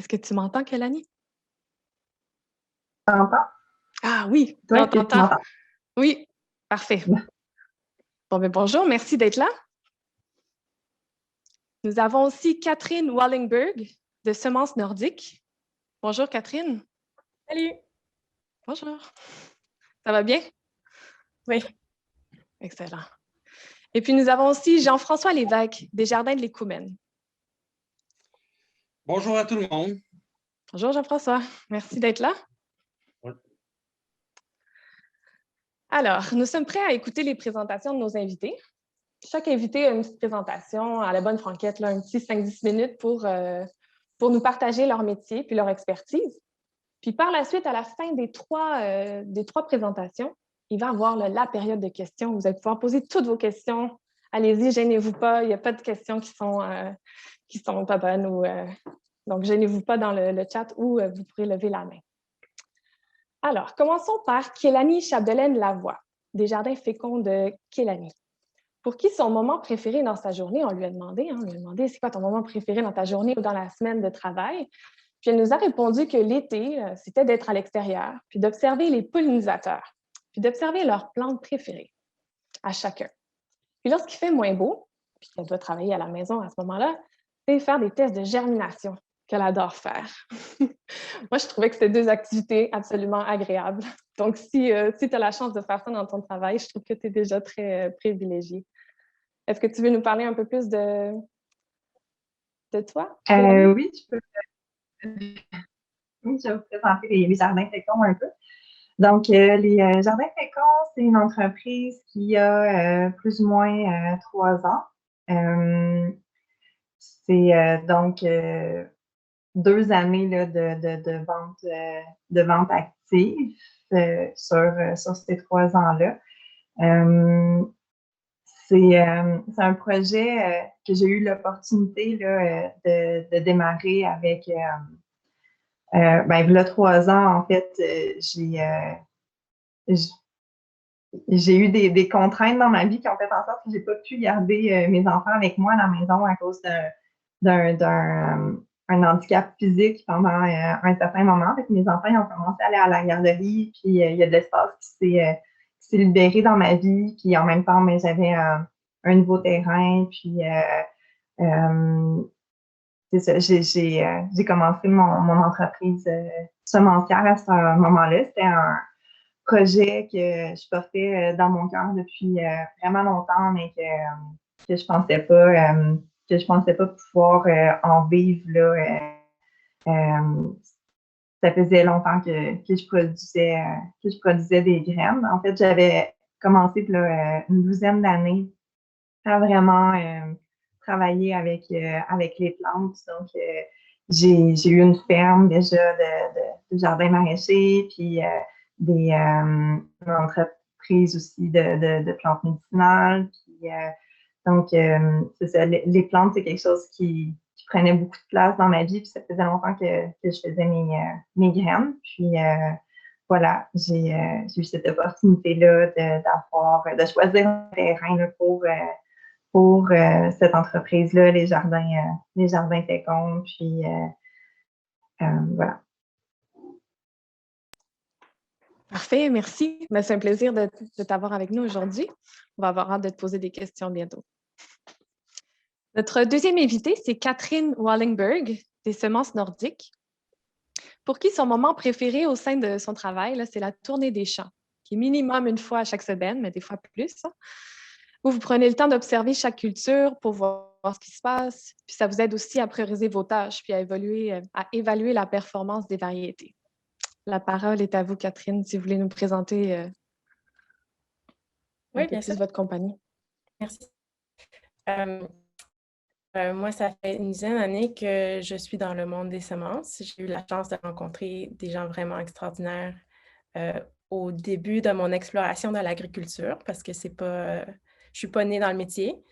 Est-ce que tu m'entends, Kelani? T'entends? Ah oui, Toi, là, on est-ce que tu t'entend. m'entends? Oui, parfait. Bon, ben bonjour, merci d'être là. Nous avons aussi Catherine Wallingberg de Semences Nordiques. Bonjour, Catherine. Salut! Bonjour. Ça va bien? Oui. Excellent. Et puis, nous avons aussi Jean-François Lévesque des Jardins de l'Écoumène. Bonjour à tout le monde. Bonjour, Jean-François. Merci d'être là. Oui. Alors, nous sommes prêts à écouter les présentations de nos invités. Chaque invité a une petite présentation à la bonne franquette, là, un petit 5-10 minutes pour nous partager leur métier puis leur expertise. Puis par la suite, à la fin des trois présentations, il va y avoir la période de questions. Vous allez pouvoir poser toutes vos questions. Allez-y, gênez-vous pas. Il n'y a pas de questions qui sont pas bonnes. Donc, gênez-vous pas dans le chat ou vous pourrez lever la main. Alors, commençons par Kelani Chapdelaine-Lavoie, des Jardins féconds de Kelani. Pour qui son moment préféré dans sa journée, on lui a demandé, c'est quoi ton moment préféré dans ta journée ou dans la semaine de travail? Puis elle nous a répondu que l'été, c'était d'être à l'extérieur, puis d'observer les pollinisateurs, puis d'observer leurs plantes préférées à chacun. Puis lorsqu'il fait moins beau, puis qu'elle doit travailler à la maison à ce moment-là, c'est faire des tests de germination qu'elle adore faire. Moi, je trouvais que c'était deux activités absolument agréables. Donc, si tu as la chance de faire ça dans ton travail, je trouve que tu es déjà très privilégié. Est-ce que tu veux nous parler un peu plus de toi? Oui, tu peux. Oui, je vais vous présenter les jardins féconds un peu. Donc, les jardins féconds, c'est une entreprise qui a plus ou moins 3 ans. C'est donc 2 années là, de vente active sur ces 3 ans-là. C'est un projet que j'ai eu l'opportunité là, de démarrer avec, il y a 3 ans, en fait, j'ai eu des contraintes dans ma vie qui ont fait en sorte que j'ai pas pu garder mes enfants avec moi à la maison à cause d'un un handicap physique pendant un certain moment. Fait que mes enfants ils ont commencé à aller à la garderie, puis il y a de l'espace qui s'est libéré dans ma vie, puis en même temps, mais j'avais un nouveau terrain, puis c'est ça, j'ai commencé mon entreprise semencière à ce moment-là. C'était un projet que je portais dans mon cœur depuis vraiment longtemps, mais que je pensais pas pouvoir en vivre là. Ça faisait longtemps que je produisais des graines. En fait, j'avais commencé là, une douzaine d'années à vraiment travailler avec les plantes. Donc, j'ai eu une ferme déjà de jardins maraîchers, puis une entreprise aussi de plantes médicinales. Puis, donc, c'est ça, les plantes, c'est quelque chose qui prenait beaucoup de place dans ma vie. Puis ça faisait longtemps que je faisais mes graines. Puis, voilà, j'ai eu cette opportunité-là de choisir un terrain là, pour cette entreprise-là, les jardins féconds. Puis, voilà. Parfait, merci. Ben, c'est un plaisir de t'avoir avec nous aujourd'hui. On va avoir hâte de te poser des questions bientôt. Notre deuxième invitée, c'est Catherine Wallingberg des Semences Nordiques, pour qui son moment préféré au sein de son travail, là, c'est la tournée des champs, qui est minimum une fois à chaque semaine, mais des fois plus, hein, où vous prenez le temps d'observer chaque culture pour voir ce qui se passe, puis ça vous aide aussi à prioriser vos tâches, puis à évaluer la performance des variétés. La parole est à vous, Catherine, si vous voulez nous présenter un peu plus votre compagnie. Merci. Moi, ça fait une dizaine d'années que je suis dans le monde des semences. J'ai eu la chance de rencontrer des gens vraiment extraordinaires au début de mon exploration de l'agriculture, parce que c'est pas, je suis pas née dans le métier.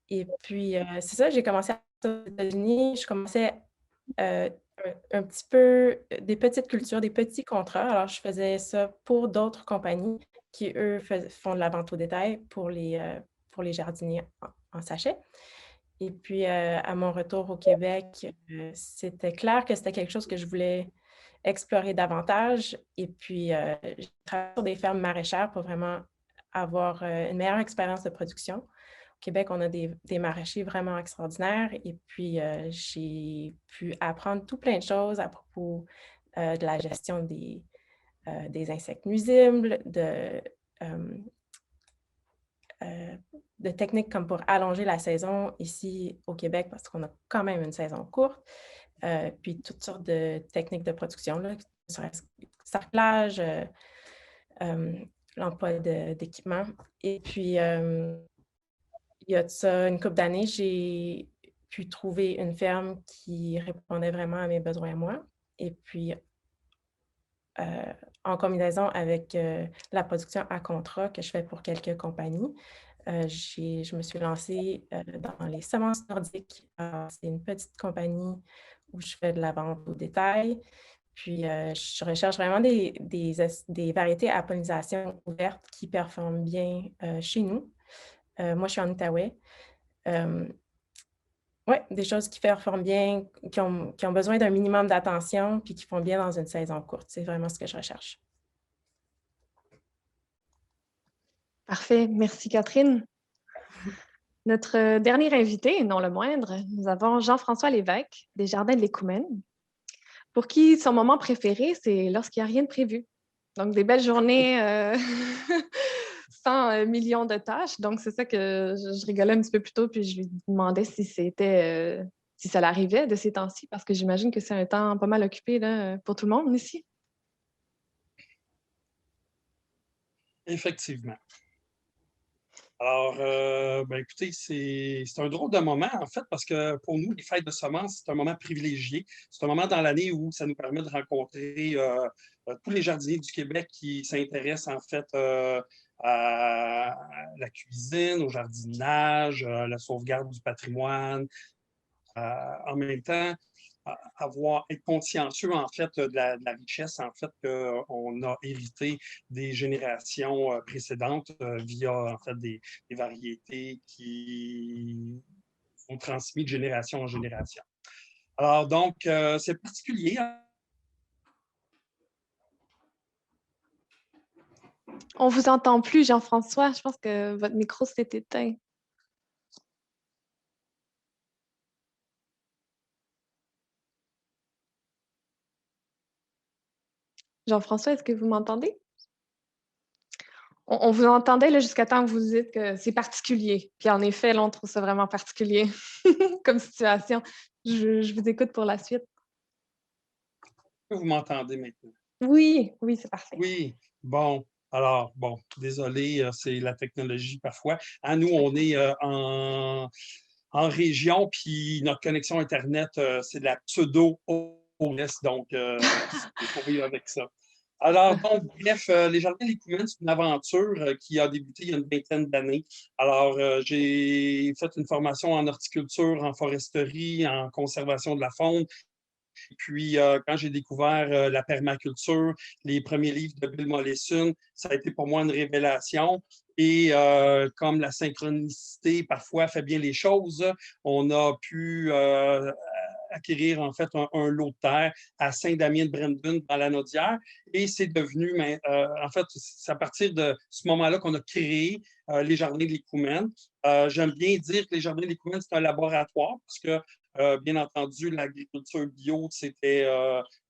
Et puis, c'est ça, j'ai commencé aux États-Unis. Je commençais un petit peu des petites cultures, des petits contrats. Alors, je faisais ça pour d'autres compagnies qui, eux, font de la vente au détail pour les jardiniers en sachet. Et puis, à mon retour au Québec, c'était clair que c'était quelque chose que je voulais explorer davantage. Et puis, j'ai travaillé sur des fermes maraîchères pour vraiment avoir une meilleure expérience de production. Au Québec, on a des maraîchers vraiment extraordinaires. Et puis, j'ai pu apprendre tout plein de choses à propos de la gestion des insectes nuisibles, euh, euh, de techniques comme pour allonger la saison ici au Québec, parce qu'on a quand même une saison courte, puis toutes sortes de techniques de production, là, sarclage, euh, l'emploi d'équipements. Et puis, il y a de ça une couple d'années, j'ai pu trouver une ferme qui répondait vraiment à mes besoins à moi. Et puis, en combinaison avec la production à contrat que je fais pour quelques compagnies, je me suis lancée dans les semences nordiques. C'est une petite compagnie où je fais de la vente au détail. Puis, je recherche vraiment des variétés à pollinisation ouverte qui performent bien chez nous. Moi, je suis en Outaouais. Oui, des choses qui performent bien, qui ont besoin d'un minimum d'attention, puis qui font bien dans une saison courte. C'est vraiment ce que je recherche. Parfait. Merci, Catherine. Notre dernier invité, et non le moindre, nous avons Jean-François Lévesque, des Jardins de l'Écoumène, pour qui son moment préféré, c'est lorsqu'il n'y a rien de prévu. Donc, des belles journées sans millions de tâches. Donc, c'est ça que je rigolais un petit peu plus tôt, puis je lui demandais si si ça l'arrivait de ces temps-ci, parce que j'imagine que c'est un temps pas mal occupé là, pour tout le monde ici. Effectivement. Alors, écoutez, c'est un drôle de moment, en fait, parce que pour nous, les fêtes de semences, c'est un moment privilégié. C'est un moment dans l'année où ça nous permet de rencontrer tous les jardiniers du Québec qui s'intéressent, en fait, à la cuisine, au jardinage, à la sauvegarde du patrimoine. En même temps, être consciencieux en fait de la richesse en fait qu'on a hérité des générations précédentes via en fait des variétés qui sont transmises de génération en génération. Alors donc, c'est particulier. On vous entend plus, Jean-François. Je pense que votre micro s'est éteint. Jean-François, est-ce que vous m'entendez? On vous entendait jusqu'à temps que vous dites que c'est particulier. Puis en effet, là, on trouve ça vraiment particulier comme situation. Je vous écoute pour la suite. Vous m'entendez maintenant? Oui, oui, c'est parfait. Oui, bon. Alors, bon, désolé, c'est la technologie parfois. Nous, on est en région, puis notre connexion Internet, c'est de la pseudo-OS, donc il faut vivre avec ça. Alors, donc, bref, les Jardins de l'Écoumène, c'est une aventure qui a débuté il y a une vingtaine d'années. Alors, j'ai fait une formation en horticulture, en foresterie, en conservation de la faune. Puis, quand j'ai découvert la permaculture, les premiers livres de Bill Mollison, ça a été pour moi une révélation. Et comme la synchronicité parfois fait bien les choses, on a pu acquérir en fait un lot de terre à Saint-Damien-de-Brandon dans la Naudière. Et c'est devenu, en fait, c'est à partir de ce moment-là qu'on a créé les Jardins de l'Écoumène. J'aime bien dire que les Jardins de l'Écoumène, c'est un laboratoire parce que bien entendu, l'agriculture bio, c'était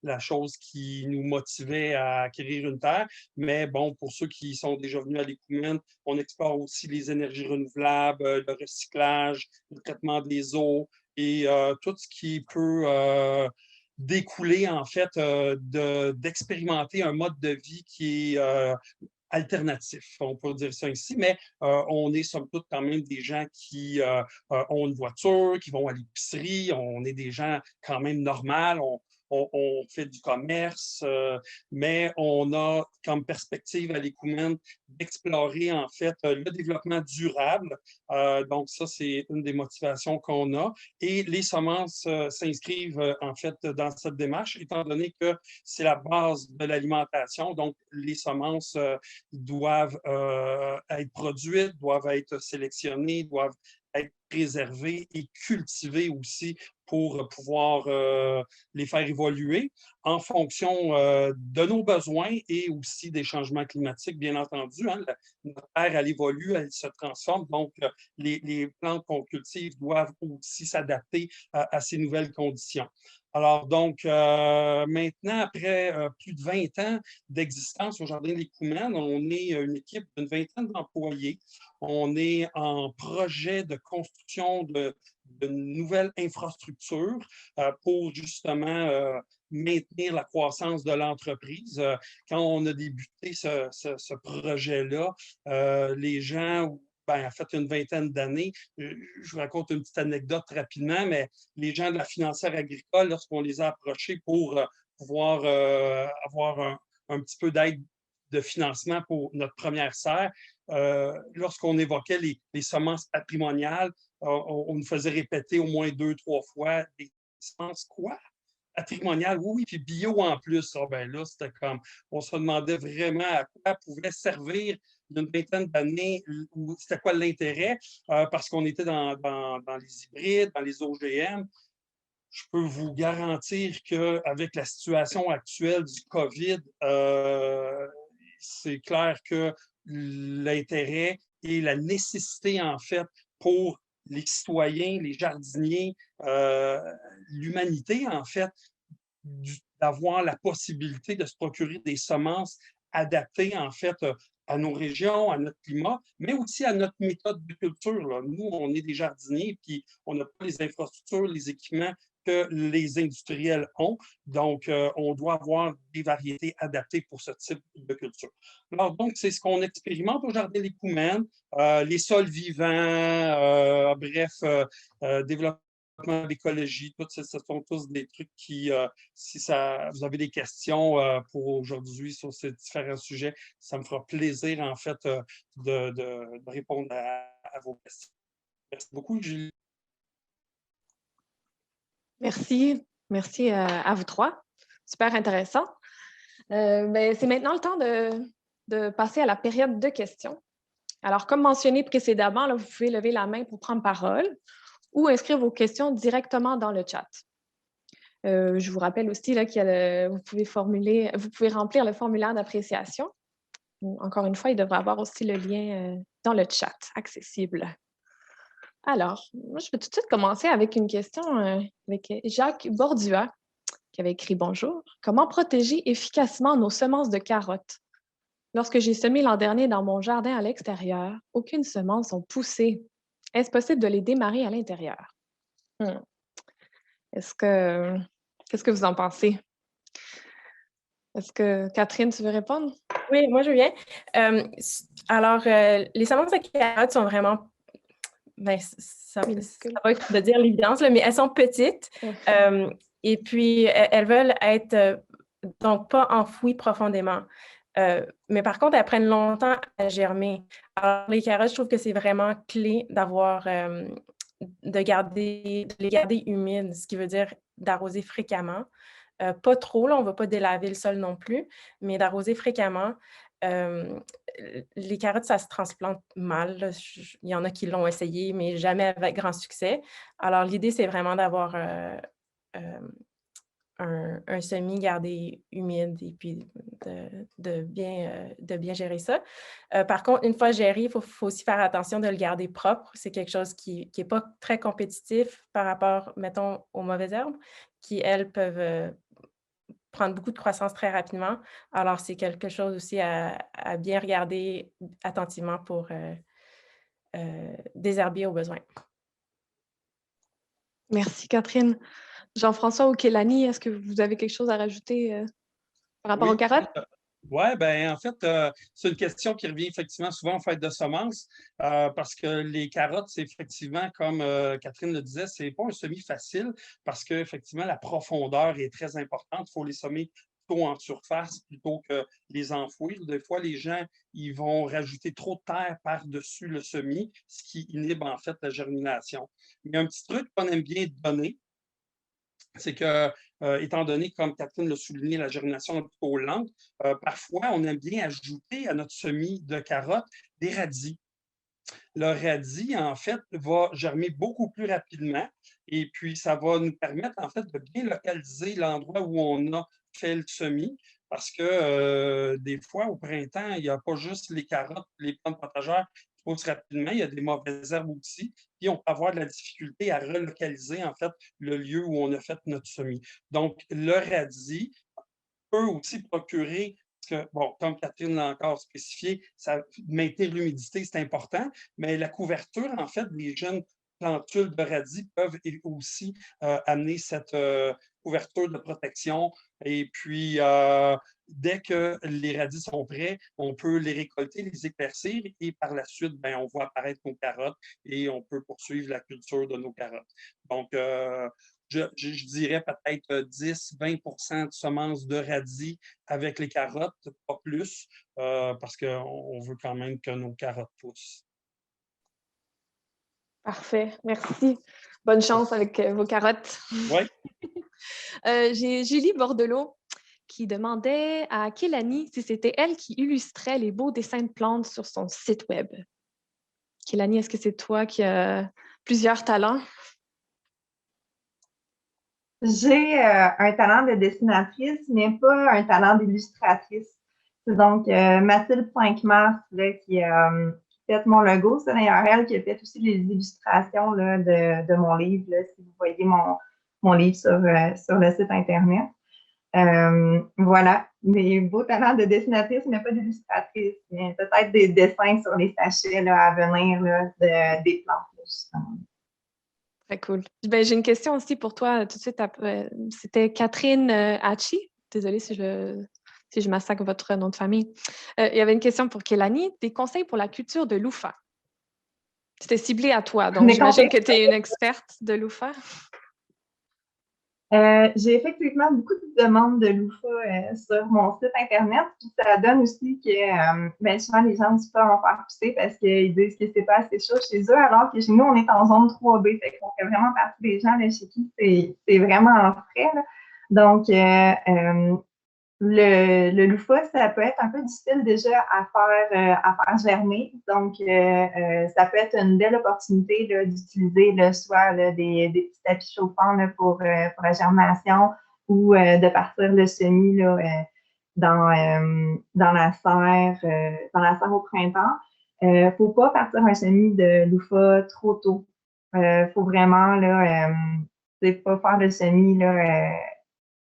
la chose qui nous motivait à acquérir une terre. Mais bon, pour ceux qui sont déjà venus à l'Écoumène, on explore aussi les énergies renouvelables, le recyclage, le traitement des eaux et tout ce qui peut découler, en fait, d'expérimenter un mode de vie qui est alternatif, on peut dire ça ici, mais on est somme toute quand même des gens qui ont une voiture, qui vont à l'épicerie, on est des gens quand même normaux, on fait du commerce, mais on a comme perspective à l'Écoumène d'explorer en fait le développement durable. Donc ça, c'est une des motivations qu'on a. Et les semences s'inscrivent en fait dans cette démarche, étant donné que c'est la base de l'alimentation. Donc les semences doivent être produites, doivent être sélectionnées, doivent être préservées et cultivées aussi pour pouvoir les faire évoluer en fonction de nos besoins et aussi des changements climatiques, bien entendu. Hein. Notre terre, elle évolue, elle se transforme, donc les plantes qu'on cultive doivent aussi s'adapter à ces nouvelles conditions. Alors, donc, maintenant, après plus de 20 ans d'existence au Jardin de l'Écoumène, on est une équipe d'une vingtaine d'employés. On est en projet de construction de nouvelles infrastructures pour justement maintenir la croissance de l'entreprise. Quand on a débuté ce projet-là, les gens, en fait, une vingtaine d'années, je vous raconte une petite anecdote rapidement, mais les gens de la financière agricole, lorsqu'on les a approchés pour pouvoir avoir un petit peu d'aide de financement pour notre première serre, lorsqu'on évoquait les semences patrimoniales, on nous faisait répéter au moins 2-3 fois des semences quoi? Patrimoniales, oui, puis bio en plus. Ah, ben là, c'était comme, on se demandait vraiment à quoi pouvait servir d'une vingtaine d'années, c'était quoi l'intérêt, parce qu'on était dans les hybrides, dans les OGM. Je peux vous garantir qu'avec la situation actuelle du COVID, c'est clair que l'intérêt et la nécessité, en fait, pour les citoyens, les jardiniers, l'humanité, en fait, d'avoir la possibilité de se procurer des semences adaptées, en fait, à nos régions, à notre climat, mais aussi à notre méthode de culture. Là. Nous, on est des jardiniers, puis on n'a pas les infrastructures, les équipements que les industriels ont. Donc, on doit avoir des variétés adaptées pour ce type de culture. Alors, donc, c'est ce qu'on expérimente au Jardin des Coumènes, les sols vivants, bref, développement de l'écologie, tout ça, ce sont tous des trucs qui, si vous avez des questions pour aujourd'hui sur ces différents sujets, ça me fera plaisir, en fait, de répondre à vos questions. Merci beaucoup, Julie. Merci. Merci à vous trois. Super intéressant. C'est maintenant le temps de passer à la période de questions. Alors, comme mentionné précédemment, là, vous pouvez lever la main pour prendre parole ou inscrire vos questions directement dans le chat. Je vous rappelle aussi là, vous pouvez remplir le formulaire d'appréciation. Encore une fois, il devrait y avoir aussi le lien dans le chat accessible. Alors, moi, je vais tout de suite commencer avec une question avec Jacques Bordua, qui avait écrit « Bonjour. Comment protéger efficacement nos semences de carottes? Lorsque j'ai semé l'an dernier dans mon jardin à l'extérieur, aucune semence n'a poussé. Est-ce possible de les démarrer à l'intérieur? Qu'est-ce que vous en pensez? Est-ce que, Catherine, tu veux répondre? Oui, moi, je viens. Alors, les semences de carottes sont vraiment... ça va être de dire l'évidence, mais elles sont petites. Et puis, elles veulent être donc pas enfouies profondément. Mais par contre, elles prennent longtemps à germer. Alors, les carottes, je trouve que c'est vraiment clé de les garder humides, ce qui veut dire d'arroser fréquemment. Pas trop, là, on ne va pas délaver le sol non plus, mais d'arroser fréquemment. Les carottes, ça se transplante mal. Là. Il y en a qui l'ont essayé, mais jamais avec grand succès. Alors, l'idée, c'est vraiment d'avoir un semis gardé humide et puis de bien gérer ça. Par contre, une fois géré, il faut aussi faire attention de le garder propre. C'est quelque chose qui n'est pas très compétitif par rapport, mettons, aux mauvaises herbes, qui, elles, peuvent prendre beaucoup de croissance très rapidement. Alors, c'est quelque chose aussi à bien regarder attentivement pour désherber au besoin. Merci, Catherine. Jean-François ou Kélani, est-ce que vous avez quelque chose à rajouter par rapport aux carottes? Oui, bien, en fait, c'est une question qui revient effectivement souvent en fête de semences, parce que les carottes, c'est effectivement, comme Catherine le disait, c'est pas un semis facile parce qu'effectivement, la profondeur est très importante. Il faut les semer plutôt en surface plutôt que les enfouir. Des fois, les gens, ils vont rajouter trop de terre par-dessus le semis, ce qui inhibe en fait la germination. Il y a un petit truc qu'on aime bien donner, c'est que, étant donné, comme Catherine l'a souligné, la germination est plutôt lente, parfois, on aime bien ajouter à notre semis de carottes des radis. Le radis, en fait, va germer beaucoup plus rapidement et puis ça va nous permettre, en fait, de bien localiser l'endroit où on a fait le semis parce que des fois, au printemps, il n'y a pas juste les carottes, les plantes potagères qui poussent rapidement, il y a des mauvaises herbes aussi, puis on peut avoir de la difficulté à relocaliser, en fait, le lieu où on a fait notre semis. Donc, le radis peut aussi procurer, parce que, bon, comme Catherine l'a encore spécifié, ça, maintenir l'humidité, c'est important, mais la couverture, en fait, des jeunes plantules de radis peuvent aussi amener cette couverture de protection. Et puis, dès que les radis sont prêts, on peut les récolter, les éclaircir et par la suite, ben, on voit apparaître nos carottes et on peut poursuivre la culture de nos carottes. Donc, je dirais peut-être 10-20 de semences de radis avec les carottes, pas plus, parce qu'on veut quand même que nos carottes poussent. Parfait, merci. Bonne chance avec vos carottes. Oui. J'ai Julie Bordelot qui demandait à Kélanie si c'était elle qui illustrait les beaux dessins de plantes sur son site web. Kélanie, est-ce que c'est toi qui as plusieurs talents? J'ai un talent de dessinatrice, mais pas un talent d'illustratrice. C'est donc Mathilde 5 mars là, qui a fait mon logo. C'est d'ailleurs elle qui a fait aussi les illustrations là, de mon livre, là, si vous voyez mon livre sur le site Internet. Voilà, mes beaux talents de dessinatrice, mais pas d'illustratrice. Mais peut-être des dessins sur les sachets là, à venir là, des plantes, là, justement. Très cool. Ben, j'ai une question aussi pour toi tout de suite. C'était Catherine Hachi. Désolée si je massacre votre nom de famille. Il y avait une question pour Kélanie. Des conseils pour la culture de l'UFA. C'était ciblé à toi, donc j'imagine que tu es une experte de l'UFA. J'ai effectivement beaucoup de demandes de l'UFA sur mon site Internet. Puis ça donne aussi que ben, souvent les gens ne disent pas en faire pousser parce qu'ils disent que c'est pas assez chaud chez eux, alors que chez nous, on est en zone 3B. Fait qu'on fait vraiment partie des gens là, chez qui c'est vraiment frais. Là. Donc, le loufah, ça peut être un peu difficile déjà à faire germer. Donc, ça peut être une belle opportunité là, d'utiliser là, soit là, des petits tapis chauffants là, pour la germination ou de partir le semis là, dans la serre au printemps. Faut pas partir un semis de loufah trop tôt. Faut vraiment là, pas faire le semis là,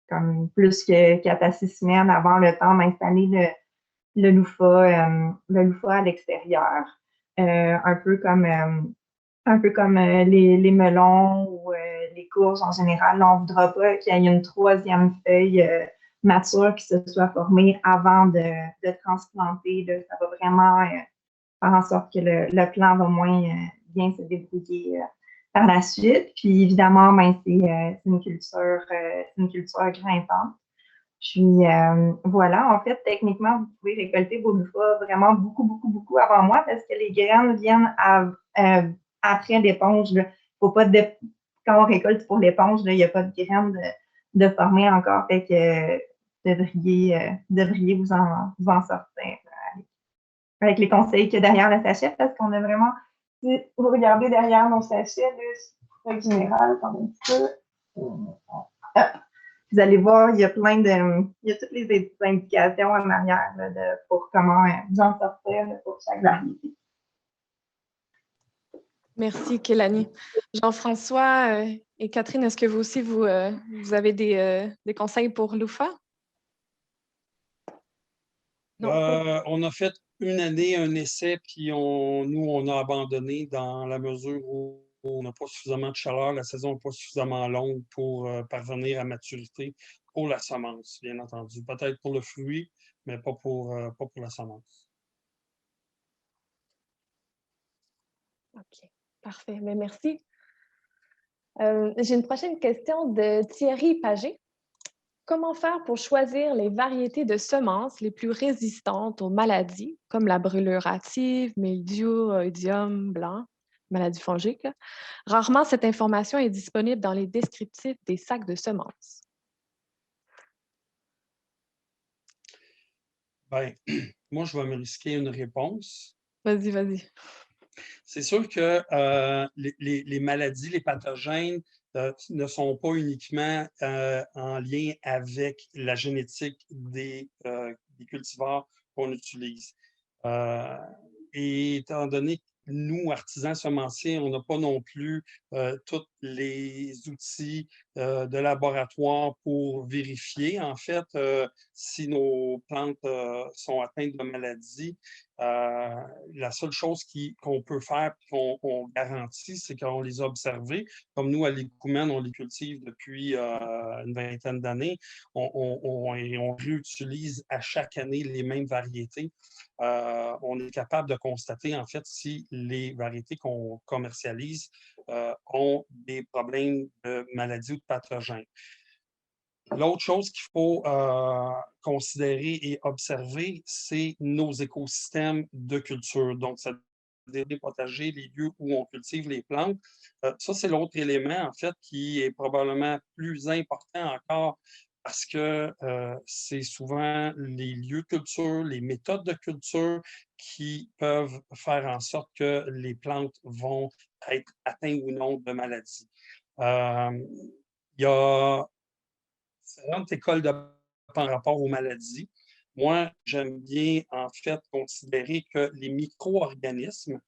comme plus que 4 à 6 semaines avant le temps d'installer le loufah à l'extérieur. Un peu comme les melons ou les courges en général. Là, on ne voudra pas qu'il y ait une troisième feuille mature qui se soit formée avant de transplanter. Là. Ça va vraiment faire en sorte que le plant va moins bien se débrouiller par la suite. Puis évidemment, ben, c'est une culture grimpante. Puis voilà, en fait, techniquement, vous pouvez récolter vos loufahs vraiment beaucoup, beaucoup, beaucoup avant moi parce que les graines viennent après l'éponge. Faut pas quand on récolte pour l'éponge, il n'y a pas de graines de former encore. Fait que devriez vous en sortir avec les conseils qu'il y a derrière le sachet parce qu'on a vraiment, si vous regardez derrière mon sachet, là, général, attendez un petit peu. Vous allez voir, il y a toutes les indications en arrière là, pour comment vous en sortir là, pour chaque variété. Merci, Kélanie. Jean-François et Catherine, est-ce que vous aussi, vous avez des conseils pour l'UFA? On a fait une année, un essai, puis on a abandonné dans la mesure où on n'a pas suffisamment de chaleur, la saison n'est pas suffisamment longue pour parvenir à maturité pour la semence, bien entendu. Peut-être pour le fruit, mais pas pour la semence. OK, parfait. Mais merci. J'ai une prochaine question de Thierry Pagé. Comment faire pour choisir les variétés de semences les plus résistantes aux maladies, comme la brûlure hâtive, mildiou, oïdium blanc, maladie fongique, là? Rarement, cette information est disponible dans les descriptifs des sacs de semences. Bien, moi, je vais me risquer une réponse. Vas-y, vas-y. C'est sûr que les maladies, les pathogènes ne sont pas uniquement en lien avec la génétique des cultivars qu'on utilise. Euh, et étant donné que nous, artisans semenciers, on n'a pas non plus tous les outils de laboratoire pour vérifier, en fait, si nos plantes sont atteintes de maladies. Euh, la seule chose qu'on peut faire et qu'on garantit, c'est qu'on les a observés. Comme nous, à l'Écoumène, on les cultive depuis une vingtaine d'années. On réutilise à chaque année les mêmes variétés. On est capable de constater, en fait, si les variétés qu'on commercialise ont des problèmes de maladies ou de pathogènes. L'autre chose qu'il faut considérer et observer, c'est nos écosystèmes de culture. Donc, ça les potagers, les lieux où on cultive les plantes. Ça, c'est l'autre élément, en fait, qui est probablement plus important encore parce que c'est souvent les lieux de culture, les méthodes de culture qui peuvent faire en sorte que les plantes vont être atteintes ou non de maladies. Il y a différentes écoles par rapport aux maladies. Moi, j'aime bien, en fait, considérer que les micro-organismes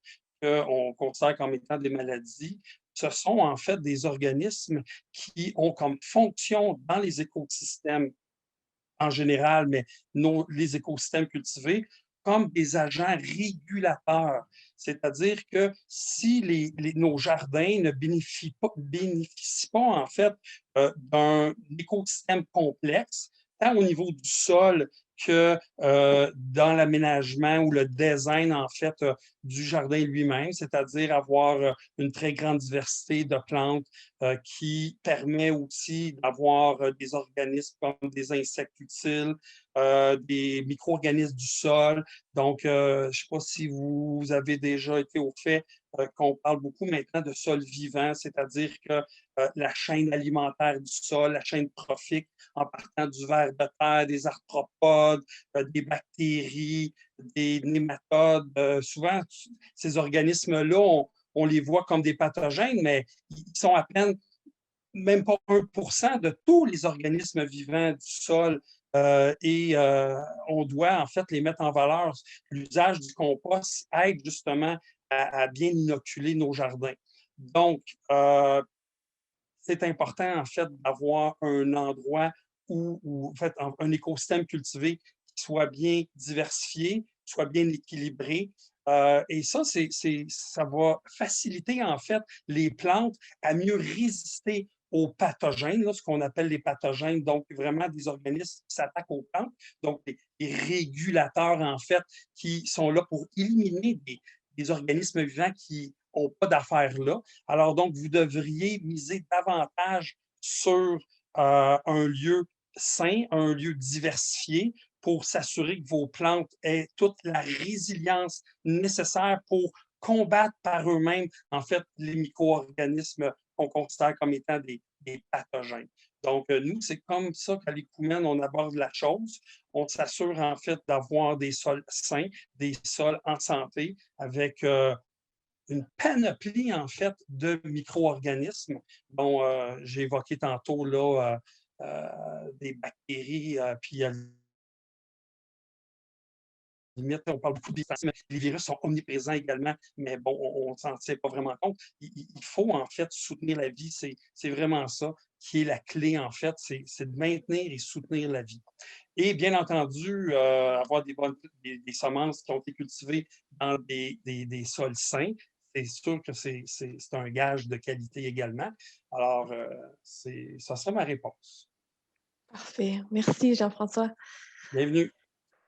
qu'on considère comme étant des maladies, ce sont en fait des organismes qui ont comme fonction dans les écosystèmes en général, mais les écosystèmes cultivés, comme des agents régulateurs. C'est-à-dire que si nos jardins ne bénéficient pas en fait, d'un écosystème complexe, tant au niveau du sol que dans l'aménagement ou le design, en fait, du jardin lui-même, c'est-à-dire avoir une très grande diversité de plantes qui permet aussi d'avoir des organismes comme des insectes utiles, des micro-organismes du sol. Donc, je ne sais pas si vous avez déjà été au fait qu'on parle beaucoup maintenant de sol vivant, c'est-à-dire que la chaîne alimentaire du sol, la chaîne trophique, en partant du ver de terre, des arthropodes, des bactéries, des nématodes. Souvent, ces organismes-là, on les voit comme des pathogènes, mais ils sont à peine même pas 1% de tous les organismes vivants du sol. On doit en fait les mettre en valeur. L'usage du compost aide justement à bien inoculer nos jardins. Donc, c'est important en fait d'avoir un endroit où en fait, un écosystème cultivé qui soit bien diversifié, qui soit bien équilibré. Et ça, ça va faciliter en fait les plantes à mieux résister aux pathogènes, là, ce qu'on appelle les pathogènes, donc vraiment des organismes qui s'attaquent aux plantes, donc des régulateurs en fait qui sont là pour éliminer des organismes vivants qui n'ont pas d'affaires là. Alors donc, vous devriez miser davantage sur un lieu sain, un lieu diversifié pour s'assurer que vos plantes aient toute la résilience nécessaire pour combattre par eux-mêmes, en fait, les micro-organismes qu'on considère comme étant des pathogènes. Donc, nous, c'est comme ça qu'à l'Écoumène, on aborde la chose. On s'assure, en fait, d'avoir des sols sains, des sols en santé, avec une panoplie, en fait, de micro-organismes dont j'ai évoqué tantôt là, des bactéries, puis limite, on parle beaucoup des virus, mais les virus sont omniprésents également, mais bon, on ne s'en tient pas vraiment compte. Il faut en fait soutenir la vie, c'est vraiment ça qui est la clé en fait, c'est de maintenir et soutenir la vie. Et bien entendu, avoir des semences qui ont été cultivées dans des sols sains, c'est sûr que c'est un gage de qualité également. Alors, ça serait ma réponse. Parfait. Merci, Jean-François. Bienvenue.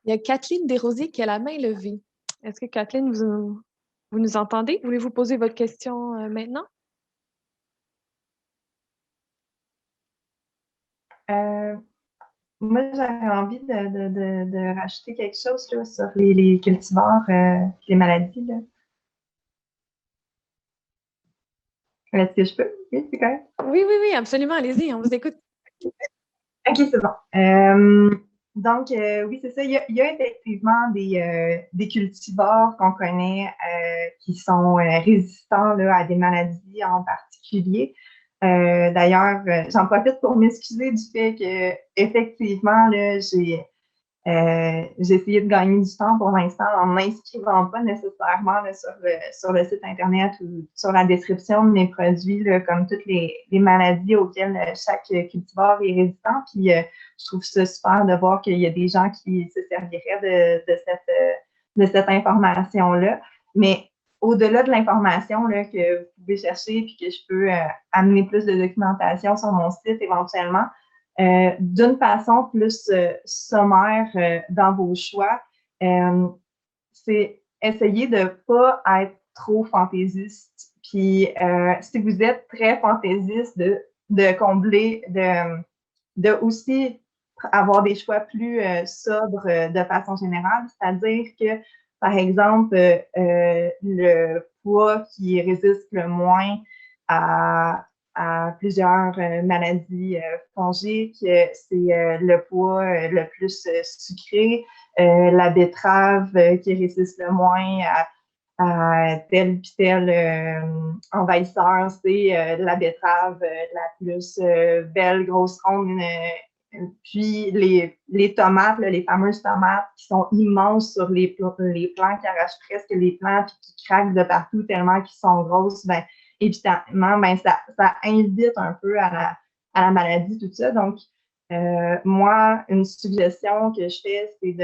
Il y a Kathleen Desrosiers qui a la main levée. Est-ce que Kathleen, vous nous entendez? Voulez-vous poser votre question maintenant? Moi, j'avais envie de rajouter quelque chose là, sur les cultivars, les maladies. Là. Est-ce que je peux? Oui, c'est correct. Oui, absolument. Allez-y, on vous écoute. OK, c'est bon. Donc, oui, c'est ça. Il y a effectivement des cultivars qu'on connaît qui sont résistants là, à des maladies en particulier. D'ailleurs, j'en profite pour m'excuser du fait que effectivement, là, j'ai essayé de gagner du temps pour l'instant en ne m'inscrivant pas nécessairement là, sur le site Internet ou sur la description de mes produits, là, comme toutes les maladies auxquelles chaque cultivar est résistant. Puis je trouve ça super de voir qu'il y a des gens qui se serviraient de cette information-là. Mais au-delà de l'information là, que vous pouvez chercher puis que je peux amener plus de documentation sur mon site éventuellement, d'une façon plus sommaire dans vos choix, c'est essayer de ne pas être trop fantaisiste. Puis, si vous êtes très fantaisiste, de combler, de aussi avoir des choix plus sobres de façon générale, c'est-à-dire que, par exemple, le poids qui résiste le moins à plusieurs maladies fongiques, c'est le poids le plus sucré, la betterave qui résiste le moins à tel puis tel envahisseur, c'est la betterave la plus belle, grosse ronde. Puis les tomates, là, les fameuses tomates qui sont immenses sur les plants qui arrachent presque les plants puis qui craquent de partout tellement qu'ils sont grosses, ben, évidemment, ben, ça invite un peu à la maladie, tout ça. Donc, moi, une suggestion que je fais, c'est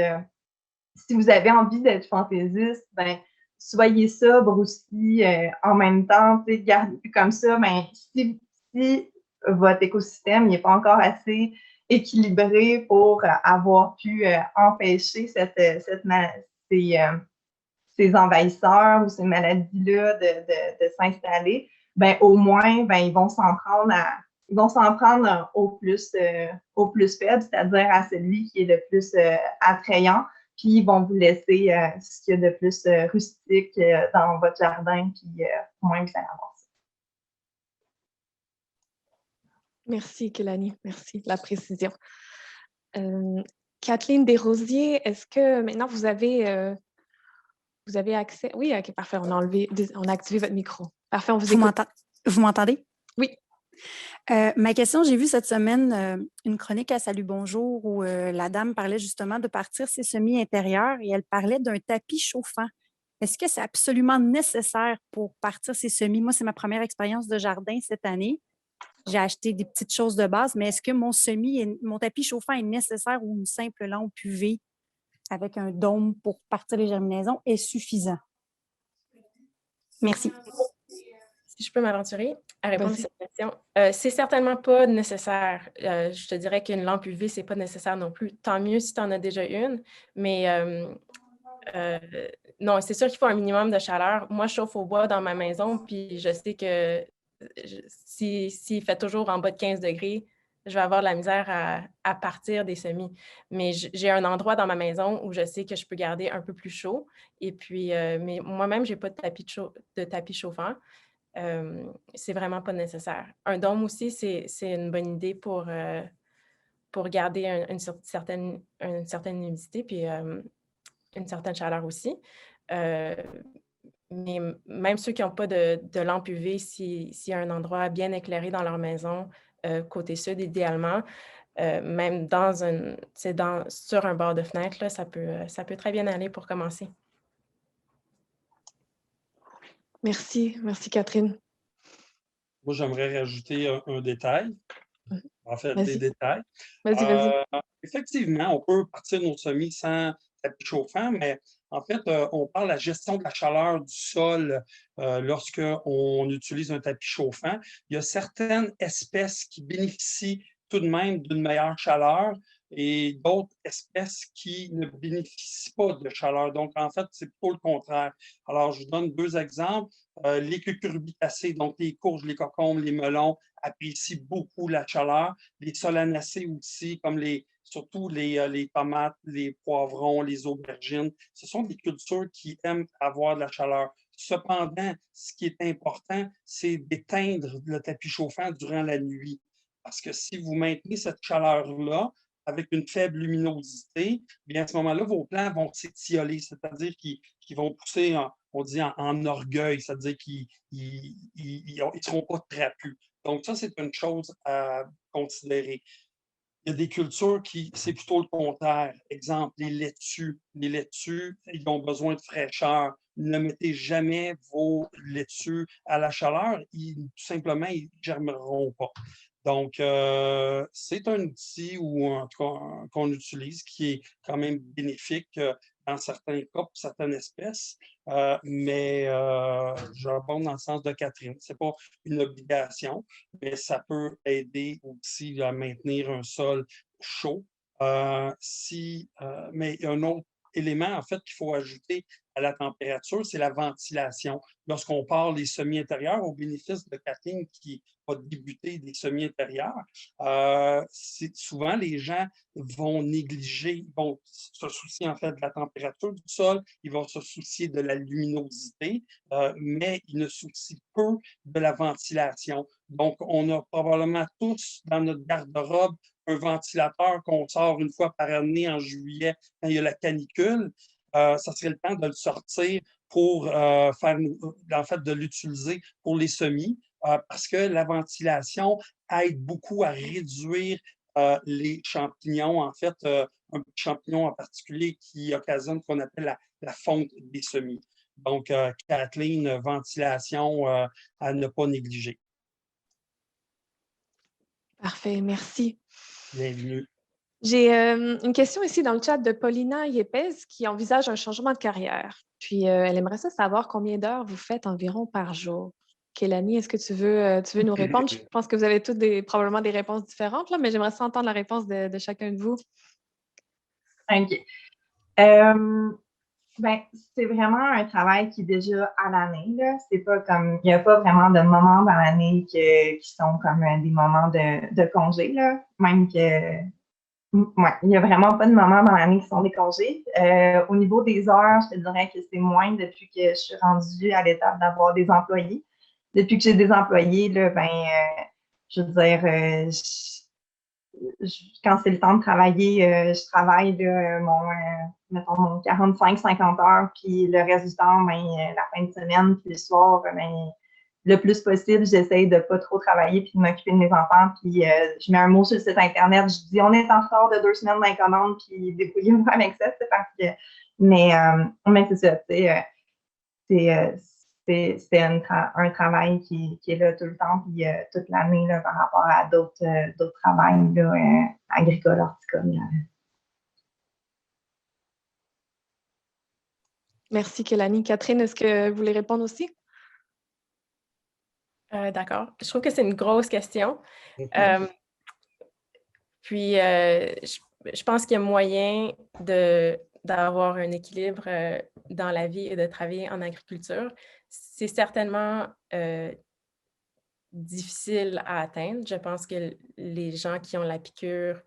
si vous avez envie d'être fantaisiste, ben, soyez sobre aussi en même temps, gardez comme ça, ben, si votre écosystème n'est pas encore assez équilibré pour avoir pu empêcher ces envahisseurs ou ces maladies-là de s'installer, ben, au moins, ben, ils vont s'en prendre au plus faible, c'est-à-dire à celui qui est le plus attrayant, puis ils vont vous laisser ce qu'il y a de plus rustique dans votre jardin, puis au moins vous allez avoir ça. Merci, Kélanie. Merci de la précision. Kathleen Desrosiers, est-ce que maintenant vous avez accès? Oui, OK, parfait. On a activé votre micro. Parfait, on vous écoute. Vous m'entendez? Oui. Ma question, j'ai vu cette semaine une chronique à Salut Bonjour où la dame parlait justement de partir ses semis intérieurs et elle parlait d'un tapis chauffant. Est-ce que c'est absolument nécessaire pour partir ses semis? Moi, c'est ma première expérience de jardin cette année. J'ai acheté des petites choses de base, mais est-ce que mon tapis chauffant est nécessaire ou une simple lampe UV avec un dôme pour partir les germinaisons est suffisant? Merci. Si je peux m'aventurer à répondre à cette question. C'est certainement pas nécessaire. Je te dirais qu'une lampe UV, c'est pas nécessaire non plus. Tant mieux si tu en as déjà une, mais non, c'est sûr qu'il faut un minimum de chaleur. Moi, je chauffe au bois dans ma maison, puis je sais que s'il fait toujours en bas de 15 degrés, je vais avoir de la misère à partir des semis. Mais j'ai un endroit dans ma maison où je sais que je peux garder un peu plus chaud. Et puis, mais moi-même, je n'ai pas de tapis chauffant. C'est vraiment pas nécessaire. Un dôme aussi, c'est une bonne idée pour garder une certaine humidité puis une certaine chaleur aussi. Mais même ceux qui n'ont pas de lampe UV, s'il y a un endroit bien éclairé dans leur maison, côté sud idéalement, même sur un bord de fenêtre, là, ça peut très bien aller pour commencer. Merci Catherine. Moi, j'aimerais rajouter un détail. En fait, des détails. Vas-y. Effectivement, on peut partir nos semis sans tapis chauffant, mais en fait, on parle de la gestion de la chaleur du sol lorsqu'on utilise un tapis chauffant. Il y a certaines espèces qui bénéficient tout de même d'une meilleure chaleur. et d'autres espèces qui ne bénéficient pas de chaleur. Donc, en fait, c'est plutôt le contraire. Alors, je vous donne 2 exemples. Les cucurbitacées, donc les courges, les concombres, les melons, apprécient beaucoup la chaleur. Les solanacées aussi, comme surtout les tomates, les poivrons, les aubergines, ce sont des cultures qui aiment avoir de la chaleur. Cependant, ce qui est important, c'est d'éteindre le tapis chauffant durant la nuit. Parce que si vous maintenez cette chaleur-là avec une faible luminosité, bien à ce moment-là, vos plants vont s'étioler, c'est-à-dire qu'ils vont pousser, on dit en orgueil, c'est-à-dire qu'ils ne seront pas trapus. Donc, ça, c'est une chose à considérer. Il y a des cultures qui, c'est plutôt le contraire. Exemple, les laitues. Les laitues, ils ont besoin de fraîcheur. Ne mettez jamais vos laitues à la chaleur. Tout simplement, ils ne germeront pas. Donc, c'est un outil qu'on utilise qui est quand même bénéfique dans certains cas pour certaines espèces, mais j'abonde dans le sens de Catherine. Ce n'est pas une obligation, mais ça peut aider aussi à maintenir un sol chaud. Mais il y a un autre élément, en fait, qu'il faut ajouter à la température, c'est la ventilation. Lorsqu'on parle des semis-intérieurs, au bénéfice de Catherine qui a débuté des semis-intérieurs, souvent les gens vont négliger, vont se soucier en fait de la température du sol, ils vont se soucier de la luminosité, mais ils ne soucient peu de la ventilation. Donc, on a probablement tous dans notre garde-robe un ventilateur qu'on sort une fois par année en juillet quand il y a la canicule. Ça serait le temps de le sortir pour en fait, de l'utiliser pour les semis, parce que la ventilation aide beaucoup à réduire les champignons, en fait, un champignon en particulier qui occasionne ce qu'on appelle la fonte des semis. Donc, Kathleen, ventilation à ne pas négliger. Parfait, merci. Bienvenue. J'ai une question ici dans le chat de Paulina Yepes qui envisage un changement de carrière. Puis, elle aimerait savoir combien d'heures vous faites environ par jour. Kélanie, est-ce que tu veux nous répondre? Je pense que vous avez toutes probablement des réponses différentes, là, mais j'aimerais entendre la réponse de chacun de vous. OK. C'est vraiment un travail qui est déjà à l'année. C'est pas comme, il n'y a pas vraiment de moments dans l'année qui sont comme des moments de congé. Là. Même que ouais, il n'y a vraiment pas de moments dans l'année qui sont des congés. Au niveau des heures, je te dirais que c'est moins depuis que je suis rendue à l'étape d'avoir des employés. Depuis que j'ai des employés, là, je veux dire, quand c'est le temps de travailler, je travaille là, mettons, mon 45-50 heures, puis le reste du temps, la fin de semaine, puis le soir, le plus possible, j'essaye de ne pas trop travailler puis de m'occuper de mes enfants. Puis je mets un mot sur le site Internet, je dis on est en retard de 2 semaines d'incommande, puis débrouillez-vous avec ça. Mais c'est ça, c'est un travail qui est là tout le temps, puis toute l'année par rapport à d'autres travails là, agricoles, horticoles. Merci, Kélanie. Catherine, est-ce que vous voulez répondre aussi? D'accord. Je trouve que c'est une grosse question. Puis, je pense qu'il y a moyen d'avoir un équilibre dans la vie et de travailler en agriculture. C'est certainement difficile à atteindre. Je pense que les gens qui ont la piqûre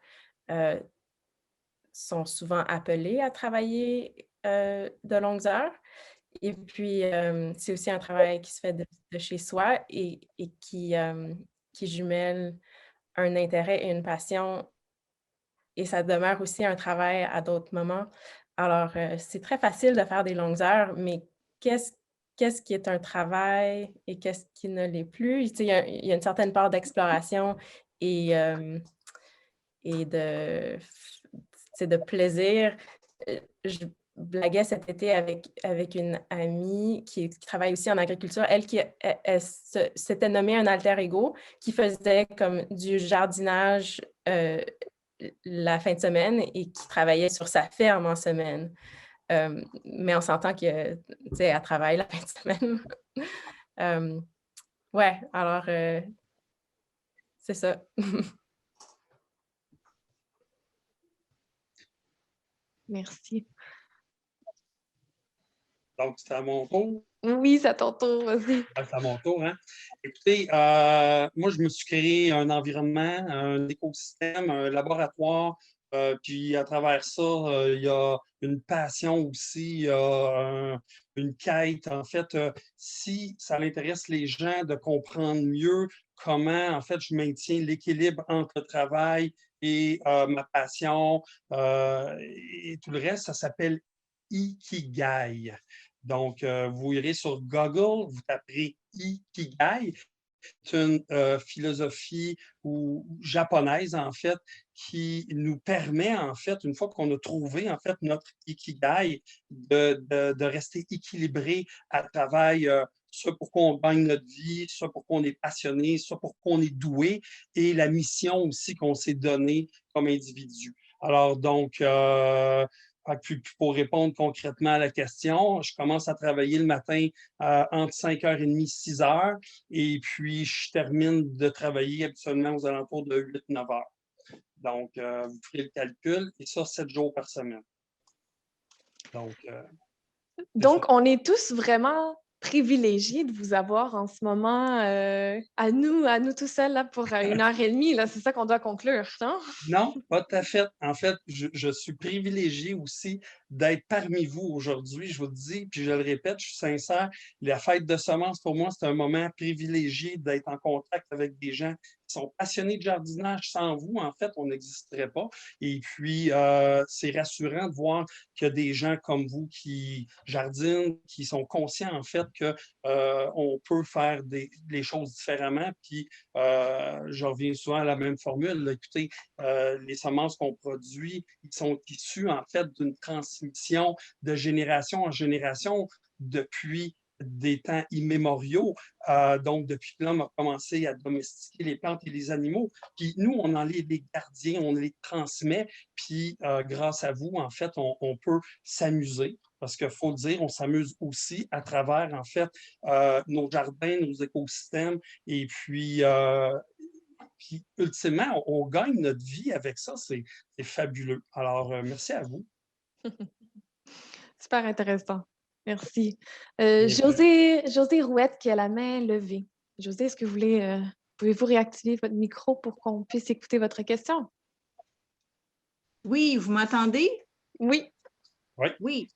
sont souvent appelés à travailler de longues heures. Et puis, c'est aussi un travail qui se fait de chez soi et qui jumelle un intérêt et une passion. Et ça demeure aussi un travail à d'autres moments. Alors, c'est très facile de faire des longues heures, mais qu'est-ce qui est un travail et qu'est-ce qui ne l'est plus? Tu sais, il y a une certaine part d'exploration et de plaisir. Je blaguais cet été avec une amie qui travaille aussi en agriculture. Elle s'était nommée un alter ego qui faisait comme du jardinage la fin de semaine et qui travaillait sur sa ferme en semaine. Mais on s'entend que, tu sais, elle travaille la fin de semaine. Ouais, alors, c'est ça. Merci. Donc, c'est à mon tour. Oui, c'est à ton tour, vas-y. C'est à mon tour, hein? Écoutez, moi, je me suis créé un environnement, un écosystème, un laboratoire, puis à travers ça, il y a une passion aussi, il y a une quête. En fait, si ça intéresse les gens de comprendre mieux comment, en fait, je maintiens l'équilibre entre le travail et ma passion et tout le reste, ça s'appelle Ikigai. Donc, vous irez sur Google, vous taperez Ikigai. C'est une philosophie japonaise, en fait, qui nous permet, en fait, une fois qu'on a trouvé, en fait, notre Ikigai, de rester équilibré à travers ce pour quoi on gagne notre vie, ce pour quoi on est passionné, ce pour quoi on est doué et la mission aussi qu'on s'est donnée comme individu. Alors, donc, puis pour répondre concrètement à la question, je commence à travailler le matin entre 5h30 et 6h et puis je termine de travailler habituellement aux alentours de 8-9 heures. Donc, vous ferez le calcul et ça, 7 jours par semaine. Donc, on est tous vraiment privilégiés de vous avoir en ce moment à nous tout seuls là, pour 1h30. Là, c'est ça qu'on doit conclure, non? Non, pas tout à fait. En fait, je suis privilégié aussi d'être parmi vous aujourd'hui. Je vous le dis, puis je le répète, je suis sincère. La fête de semences, pour moi, c'est un moment privilégié d'être en contact avec des gens qui sont passionnés de jardinage. Sans vous, en fait, on n'existerait pas. Et puis, c'est rassurant de voir qu'il y a des gens comme vous qui jardinent, qui sont conscients, en fait, qu'on peut faire les choses différemment. Puis, je reviens souvent à la même formule. Là. Écoutez, les semences qu'on produit, ils sont issus, en fait, d'une transmission de génération en génération depuis des temps immémoriaux. Donc, depuis que l'homme a commencé à domestiquer les plantes et les animaux, puis nous, on en est les gardiens, on les transmet, puis grâce à vous, en fait, on peut s'amuser. Parce qu'il faut le dire, on s'amuse aussi à travers, en fait, nos jardins, nos écosystèmes, et puis ultimement, on gagne notre vie avec ça. C'est fabuleux. Alors, merci à vous. Super intéressant. Merci. José Rouette qui a la main levée. José, est-ce que vous pouvez-vous réactiver votre micro pour qu'on puisse écouter votre question? Oui, vous m'entendez? Oui. Oui.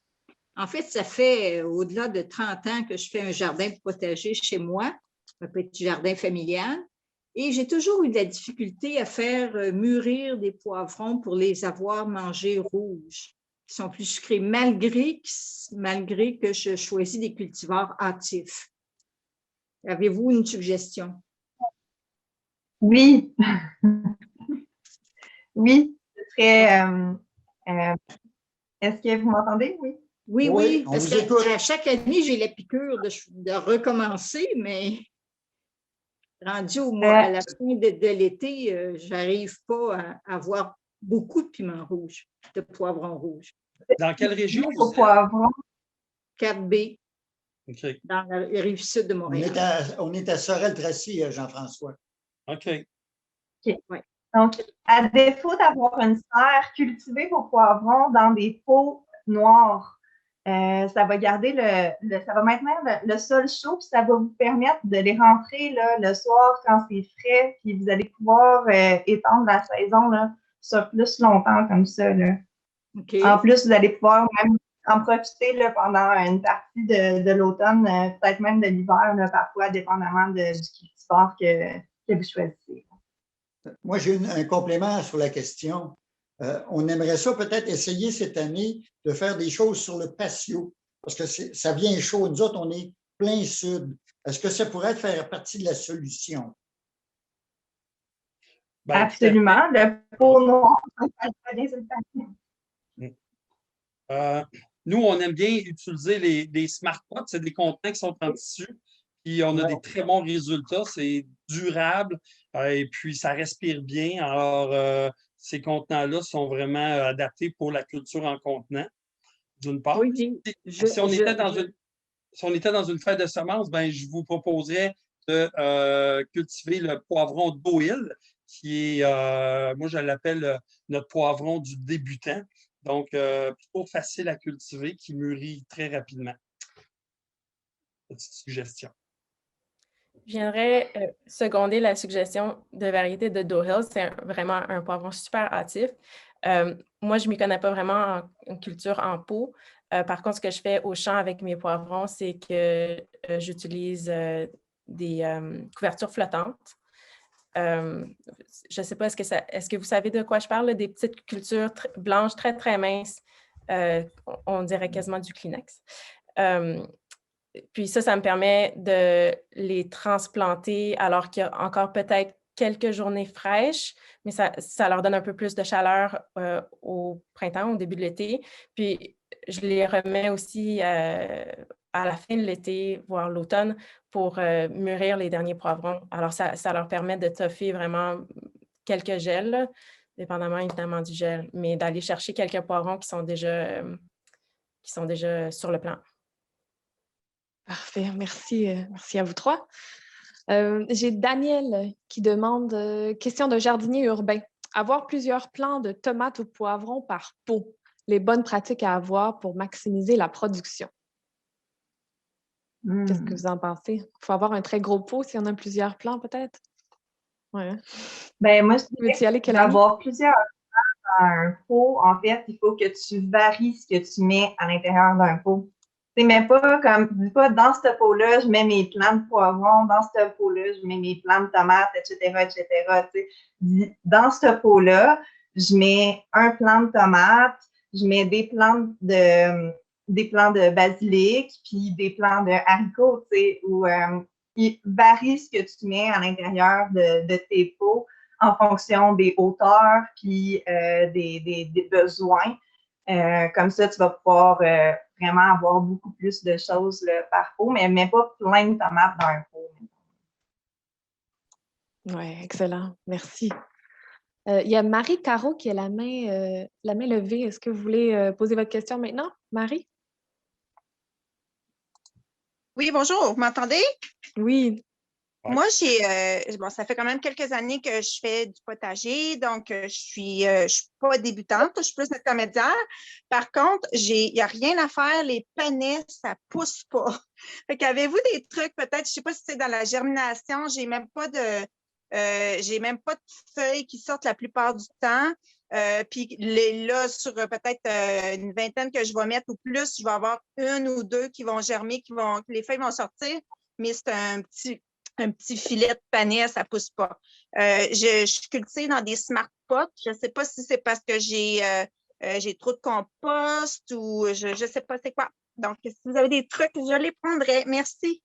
En fait, ça fait au-delà de 30 ans que je fais un jardin potager chez moi, un petit jardin familial. Et j'ai toujours eu de la difficulté à faire mûrir des poivrons pour les avoir mangés rouges, qui sont plus sucrés, malgré que je choisis des cultivars hâtifs. Avez-vous une suggestion? Oui. Oui, ce serait... est-ce que vous m'entendez? Oui. Oui, parce qu'à chaque année, j'ai la piqûre de recommencer, mais rendu à la fin de l'été, je n'arrive pas à avoir beaucoup de piments rouges, de poivrons rouges. Dans quelle région? Au poivron. 4B, okay. Dans la rive sud de Montréal. On est à Sorel-Tracy, Jean-François. OK. Ouais. Donc, à défaut d'avoir une serre, cultivez vos poivrons dans des pots noirs. Ça va garder ça va maintenir le sol chaud, puis ça va vous permettre de les rentrer là, le soir quand c'est frais, puis vous allez pouvoir étendre la saison là, sur plus longtemps comme ça. Là. Okay. En plus, vous allez pouvoir même en profiter là, pendant une partie de l'automne, peut-être même de l'hiver, là, parfois, dépendamment du cultivar que vous choisissez. Moi, j'ai un complément sur la question. On aimerait ça peut-être essayer cette année de faire des choses sur le patio, parce que ça vient chaud. Nous autres, on est plein sud. Est-ce que ça pourrait faire partie de la solution? Ben, absolument. Le pot noir, ça va bien sur le patio. Nous, on aime bien utiliser les smart pots. C'est des contenants qui sont en tissu. Puis on a des très bons résultats. C'est durable et puis ça respire bien. Alors, ces contenants-là sont vraiment adaptés pour la culture en contenant, d'une part. Oui, si on était dans une fête de semences, ben, je vous proposerais de cultiver le poivron d'Oil, qui est, moi je l'appelle notre poivron du débutant. Donc, plutôt facile à cultiver, qui mûrit très rapidement. Petite suggestion. Je viendrais seconder la suggestion de variété de Doe Hill. C'est vraiment un poivron super hâtif. Moi, je ne m'y connais pas vraiment en culture en pot. Par contre, ce que je fais au champ avec mes poivrons, c'est que j'utilise des couvertures flottantes. Je ne sais pas, est-ce que vous savez de quoi je parle? Là, des petites cultures blanches très, très minces. On dirait quasiment du Kleenex. Puis ça me permet de les transplanter alors qu'il y a encore peut-être quelques journées fraîches, mais ça leur donne un peu plus de chaleur au printemps, au début de l'été. Puis je les remets aussi à la fin de l'été, voire l'automne, pour mûrir les derniers poivrons. Alors ça leur permet de toffer vraiment quelques gels, là, dépendamment évidemment du gel, mais d'aller chercher quelques poivrons qui sont déjà sur le plan. Parfait, merci à vous trois. J'ai Daniel qui demande, question de jardinier urbain, avoir plusieurs plants de tomates ou poivrons par pot, les bonnes pratiques à avoir pour maximiser la production. Qu'est-ce que vous en pensez? Il faut avoir un très gros pot s'il y en a plusieurs plants peut-être? Ouais. Ben, moi, je Veux-y dirais aller, que Kelani? d'avoir plusieurs plants dans un pot, en fait, il faut que tu varies ce que tu mets à l'intérieur d'un pot. Tu sais, mais pas comme, dis pas, dans ce pot-là, je mets mes plants de poivrons, dans ce pot-là, je mets mes plants de tomates, etc., etc. Tu sais, dans ce pot-là, je mets un plant de tomates, je mets des plants de basilic, puis des plants de haricots, tu sais, ou il varie ce que tu mets à l'intérieur de tes pots en fonction des hauteurs puis des besoins. Comme ça, tu vas pouvoir vraiment avoir beaucoup plus de choses là, par pot, mais pas plein de tomates dans un pot. Oui, excellent. Merci. Il y a Marie Caro qui a la main levée. Est-ce que vous voulez poser votre question maintenant, Marie? Oui, bonjour, vous m'entendez? Oui. Moi, ça fait quand même quelques années que je fais du potager, donc je suis pas débutante, je suis plus intermédiaire. Par contre, il n'y a rien à faire, les panais, ça pousse pas. Fait qu'avez-vous des trucs, peut-être, je sais pas si c'est dans la germination, j'ai même pas de feuilles qui sortent la plupart du temps. Puis là, sur peut-être une vingtaine que je vais mettre ou plus, je vais avoir une ou deux qui vont germer, les feuilles vont sortir, mais c'est un petit filet de panais, ça ne pousse pas. Je cultive dans des smart pots. Je ne sais pas si c'est parce que j'ai trop de compost ou je ne sais pas c'est quoi. Donc, si vous avez des trucs, je les prendrai. Merci.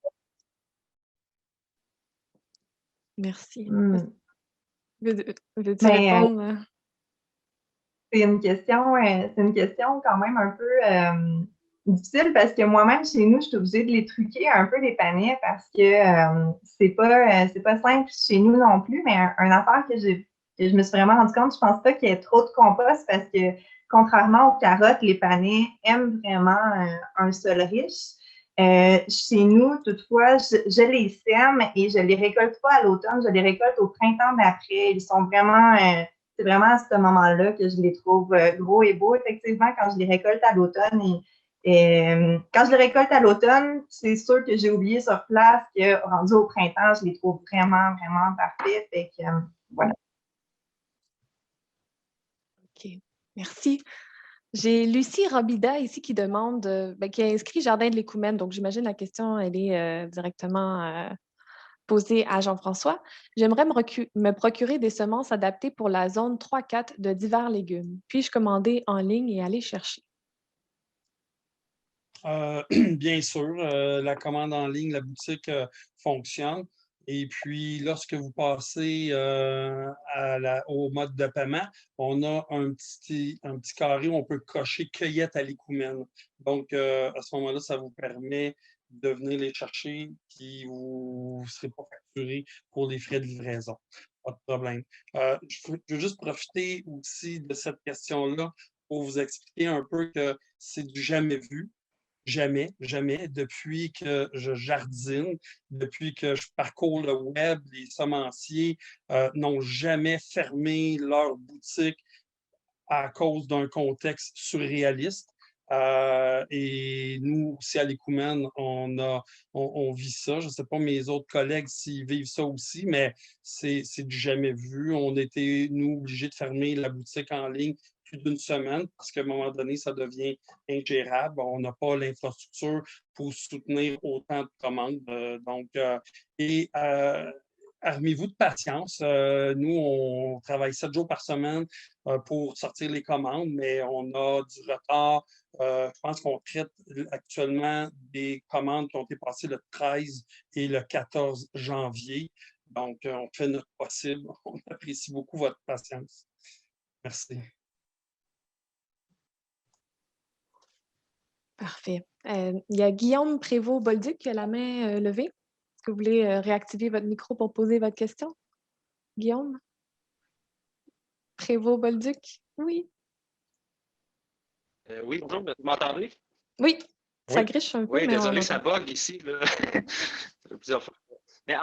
Merci. Mm. Veux-tu répondre? C'est une question quand même un peu difficile parce que moi-même, chez nous, je suis obligée de les truquer un peu les panais parce que c'est pas simple chez nous non plus, mais une affaire que je me suis vraiment rendu compte, je pense pas qu'il y ait trop de compost parce que contrairement aux carottes, les panais aiment vraiment un sol riche. Chez nous, toutefois, je les sème et je les récolte pas à l'automne, je les récolte au printemps d'après. Ils sont vraiment c'est vraiment à ce moment-là que je les trouve gros et beaux. Effectivement, quand je les récolte à l'automne quand je les récolte à l'automne, c'est sûr que j'ai oublié sur place que rendu au printemps, je les trouve vraiment, vraiment parfaits. Fait que, voilà. OK. Merci. J'ai Lucie Robida ici qui demande, qui a inscrit Jardin de l'Écoumène. Donc, j'imagine la question, elle est directement posée à Jean-François. J'aimerais me procurer des semences adaptées pour la zone 3-4 de divers légumes. Puis-je commander en ligne et aller chercher? Bien sûr, la commande en ligne, la boutique fonctionne. Et puis, lorsque vous passez au mode de paiement, on a un petit carré où on peut cocher cueillette à l'Écoumène. Donc, à ce moment-là, ça vous permet de venir les chercher, puis vous ne serez pas facturé pour les frais de livraison. Pas de problème. Je veux juste profiter aussi de cette question-là pour vous expliquer un peu que c'est du jamais vu. Jamais, jamais. Depuis que je jardine, depuis que je parcours le web, les semenciers n'ont jamais fermé leur boutique à cause d'un contexte surréaliste. Et nous, aussi à l'Écoumène, on vit ça. Je ne sais pas mes autres collègues s'ils vivent ça aussi, mais c'est du jamais vu. On était, nous, obligés de fermer la boutique en ligne plus d'une semaine parce qu'à un moment donné, ça devient ingérable. On n'a pas l'infrastructure pour soutenir autant de commandes. Armez-vous de patience. Nous, on travaille 7 jours par semaine pour sortir les commandes, mais on a du retard. Je pense qu'on traite actuellement des commandes qui ont été passées le 13 et le 14 janvier. Donc, on fait notre possible. On apprécie beaucoup votre patience. Merci. Parfait. Il y a Guillaume Prévost-Bolduc qui a la main levée. Est-ce que vous voulez réactiver votre micro pour poser votre question? Guillaume? Prévost-Bolduc? Oui. Oui, bonjour, vous m'entendez? Oui, ça Oui. griche un peu, Oui, mais désolé, on ça entend. bug ici. Là. Plusieurs fois. Mais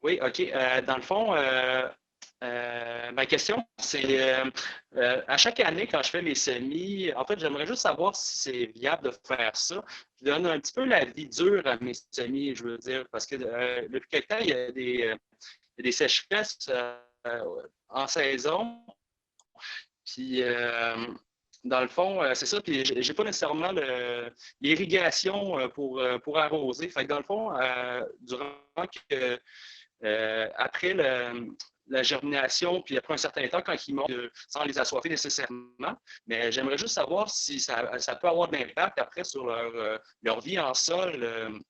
oui, OK. Dans le fond, ma question, c'est à chaque année, quand je fais mes semis, en fait, j'aimerais juste savoir si c'est viable de faire ça. Je donne un petit peu la vie dure à mes semis, je veux dire, parce que depuis quelque temps, il y a des sécheresses en saison. Puis, dans le fond, c'est ça. Puis, je n'ai pas nécessairement l'irrigation pour arroser. Fait que dans le fond, après la germination, puis après un certain temps, quand ils montent, sans les assoiffer nécessairement, mais j'aimerais juste savoir si ça peut avoir de l'impact après sur leur vie en sol,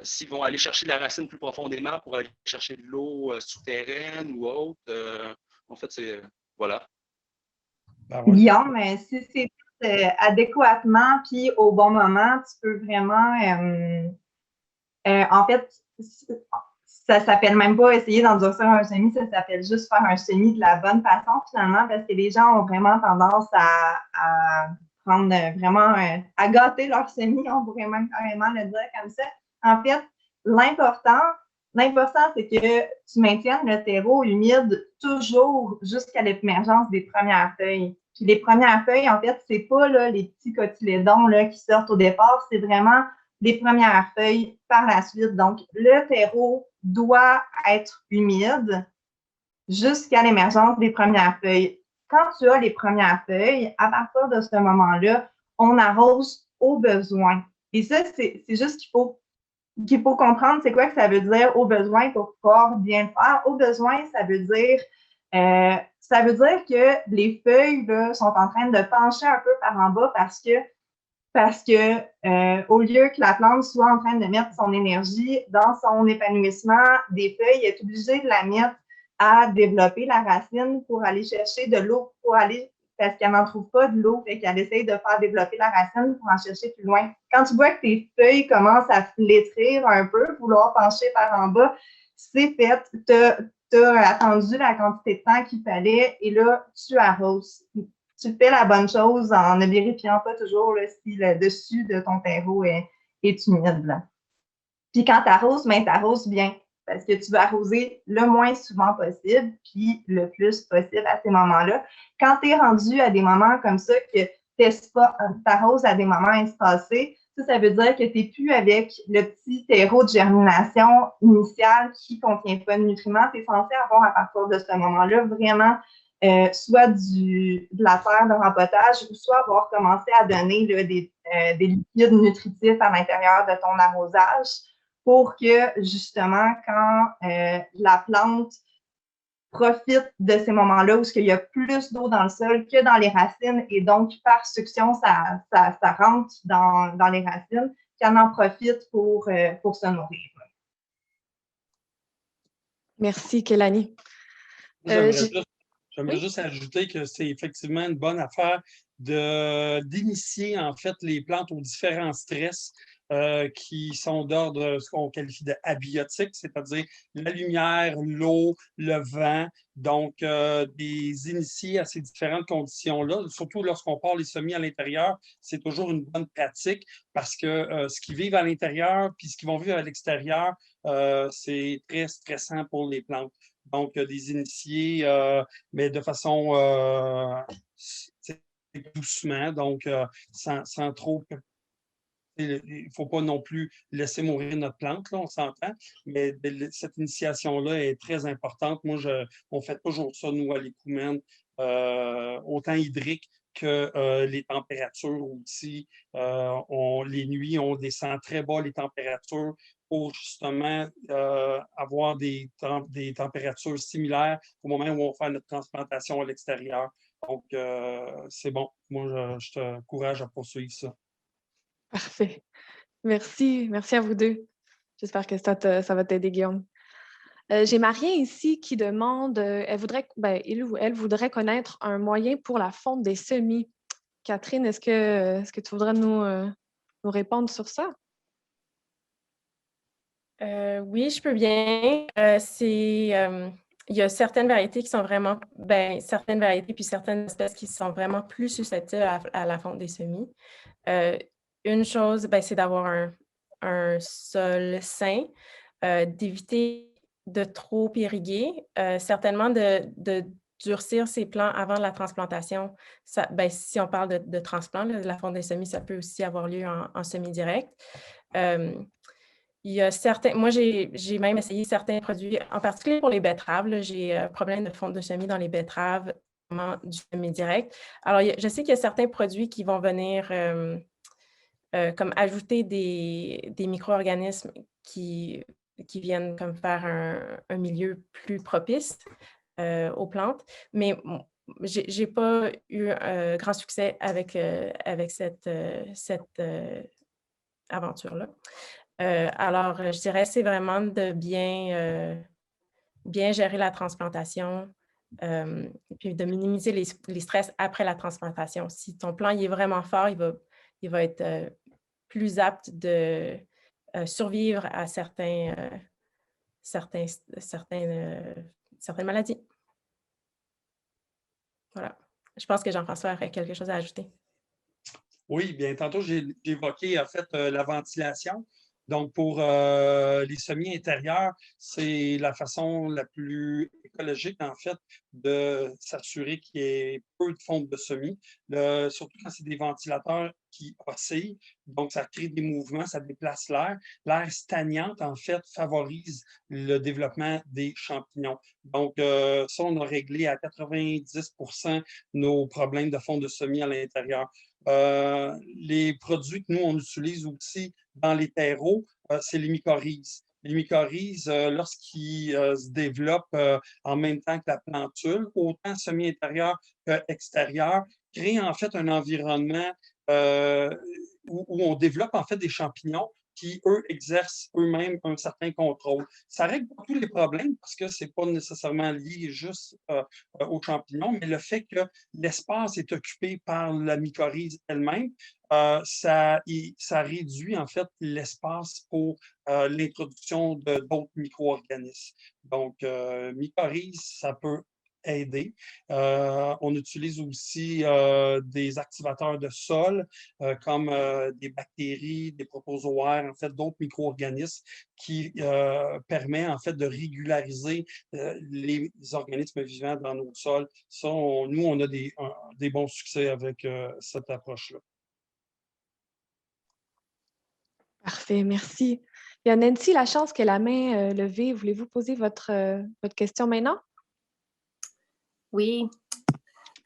s'ils vont aller chercher la racine plus profondément pour aller chercher de l'eau souterraine ou autre. En fait, c'est... Voilà. Ben ouais. Guillaume, si c'est fait adéquatement puis au bon moment, tu peux vraiment, en fait, ça s'appelle même pas essayer d'endurcir un semis, ça s'appelle juste faire un semis de la bonne façon finalement, parce que les gens ont vraiment tendance à prendre vraiment, à gâter leur semis, on pourrait même carrément le dire comme ça. En fait, l'important, c'est que tu maintiennes le terreau humide toujours jusqu'à l'émergence des premières feuilles. Puis les premières feuilles, en fait, c'est pas là, les petits cotylédons là, qui sortent au départ, c'est vraiment les premières feuilles par la suite. Donc, le terreau doit être humide jusqu'à l'émergence des premières feuilles. Quand tu as les premières feuilles, à partir de ce moment-là, on arrose au besoin. Et ça, c'est juste qu'il faut comprendre c'est quoi que ça veut dire au besoin pour pouvoir bien le faire. Au besoin, ça veut dire que les feuilles là, sont en train de pencher un peu par en bas parce que au lieu que la plante soit en train de mettre son énergie dans son épanouissement des feuilles, elle est obligée de la mettre à développer la racine pour aller chercher de l'eau, parce qu'elle n'en trouve pas de l'eau, fait qu'elle essaye de faire développer la racine pour en chercher plus loin. Quand tu vois que tes feuilles commencent à flétrir un peu, vouloir pencher par en bas, c'est fait, tu as attendu la quantité de temps qu'il fallait et là, tu arroses. Tu fais la bonne chose en ne vérifiant pas toujours là, si le dessus de ton terreau est humide. Là. Puis quand tu arroses, tu arroses bien parce que tu veux arroser le moins souvent possible puis le plus possible à ces moments-là. Quand tu es rendu à des moments comme ça que tu arroses à des moments espacés, ça veut dire que tu n'es plus avec le petit terreau de germination initial qui ne contient pas de nutriments. Tu es censé avoir à partir de ce moment-là vraiment soit de la terre de rempotage ou soit avoir commencé à donner là, des liquides nutritifs à l'intérieur de ton arrosage pour que, justement, quand la plante profite de ces moments-là où il y a plus d'eau dans le sol que dans les racines et donc, par succion, ça rentre dans les racines, qu'elle en profite pour se nourrir. Merci, Kélanie. J'aimerais juste ajouter que c'est effectivement une bonne affaire d'initier en fait les plantes aux différents stress qui sont d'ordre ce qu'on qualifie de abiotique, c'est-à-dire la lumière, l'eau, le vent. Donc, des initiés à ces différentes conditions-là, surtout lorsqu'on part les semis à l'intérieur, c'est toujours une bonne pratique parce que ce qu'ils vivent à l'intérieur puis ce qu'ils vont vivre à l'extérieur, c'est très stressant pour les plantes. Donc, des initiés, mais de façon doucement, donc sans trop. Il ne faut pas non plus laisser mourir notre plante, là, on s'entend, mais cette initiation-là est très importante. Moi, on fait toujours ça, nous, à l'Écoumène, autant hydrique que les températures aussi. Les nuits, on descend très bas les températures pour justement avoir des températures similaires au moment où on fait notre transplantation à l'extérieur. Donc, c'est bon. Moi, je t'encourage à poursuivre ça. Parfait. Merci. Merci à vous deux. J'espère que ça va t'aider, Guillaume. J'ai Marien ici qui demande, il ou elle voudrait connaître un moyen pour la fonte des semis. Catherine, est-ce que tu voudrais nous répondre sur ça? Oui, je peux bien. Il y a certaines variétés qui sont vraiment, certaines variétés puis certaines espèces qui sont vraiment plus susceptibles à la fonte des semis. Une chose, c'est d'avoir un sol sain, d'éviter de trop irriguer, certainement de durcir ses plants avant la transplantation. Si on parle de transplant, la fonte des semis, ça peut aussi avoir lieu en semi-direct. Il y a moi, j'ai même essayé certains produits, en particulier pour les betteraves. J'ai un problème de fonte de semis dans les betteraves, du semi-direct. Alors, je sais qu'il y a certains produits qui vont venir comme ajouter des micro-organismes qui viennent comme faire un milieu plus propice aux plantes. Mais j'ai pas eu grand succès avec cette aventure-là. Alors, je dirais c'est vraiment de bien gérer la transplantation, puis de minimiser les stress après la transplantation. Si ton plan il est vraiment fort, il va être plus apte de survivre à certaines maladies. Voilà. Je pense que Jean-François aurait quelque chose à ajouter. Oui, bien, tantôt, j'ai évoqué en fait la ventilation. Donc, pour les semis intérieurs, c'est la façon la plus écologique, en fait, de s'assurer qu'il y ait peu de fonte de semis, surtout quand c'est des ventilateurs qui oscillent. Donc, ça crée des mouvements, ça déplace l'air. L'air stagnant, en fait, favorise le développement des champignons. Donc, ça, on a réglé à 90% nos problèmes de fonte de semis à l'intérieur. Les produits que nous, on utilise aussi dans les terreaux, c'est les mycorhizes. Les mycorhizes, lorsqu'ils se développent en même temps que la plantule, autant semi-intérieur qu'extérieur, créent en fait un environnement où on développe en fait des champignons qui, eux, exercent eux-mêmes un certain contrôle. Ça règle pas tous les problèmes parce que ce n'est pas nécessairement lié juste aux champignons, mais le fait que l'espace est occupé par la mycorhize elle-même, ça réduit en fait l'espace pour l'introduction d'autres micro-organismes. Donc, mycorhize, ça peut aider. On utilise aussi des activateurs de sol comme des bactéries, des protozoaires, en fait, d'autres micro-organismes qui permettent en fait de régulariser les organismes vivants dans nos sols. Ça, nous, on a des bons succès avec cette approche-là. Parfait, merci. Il y a Nancy Lachance qui a la main levée. Voulez-vous poser votre question maintenant? Oui.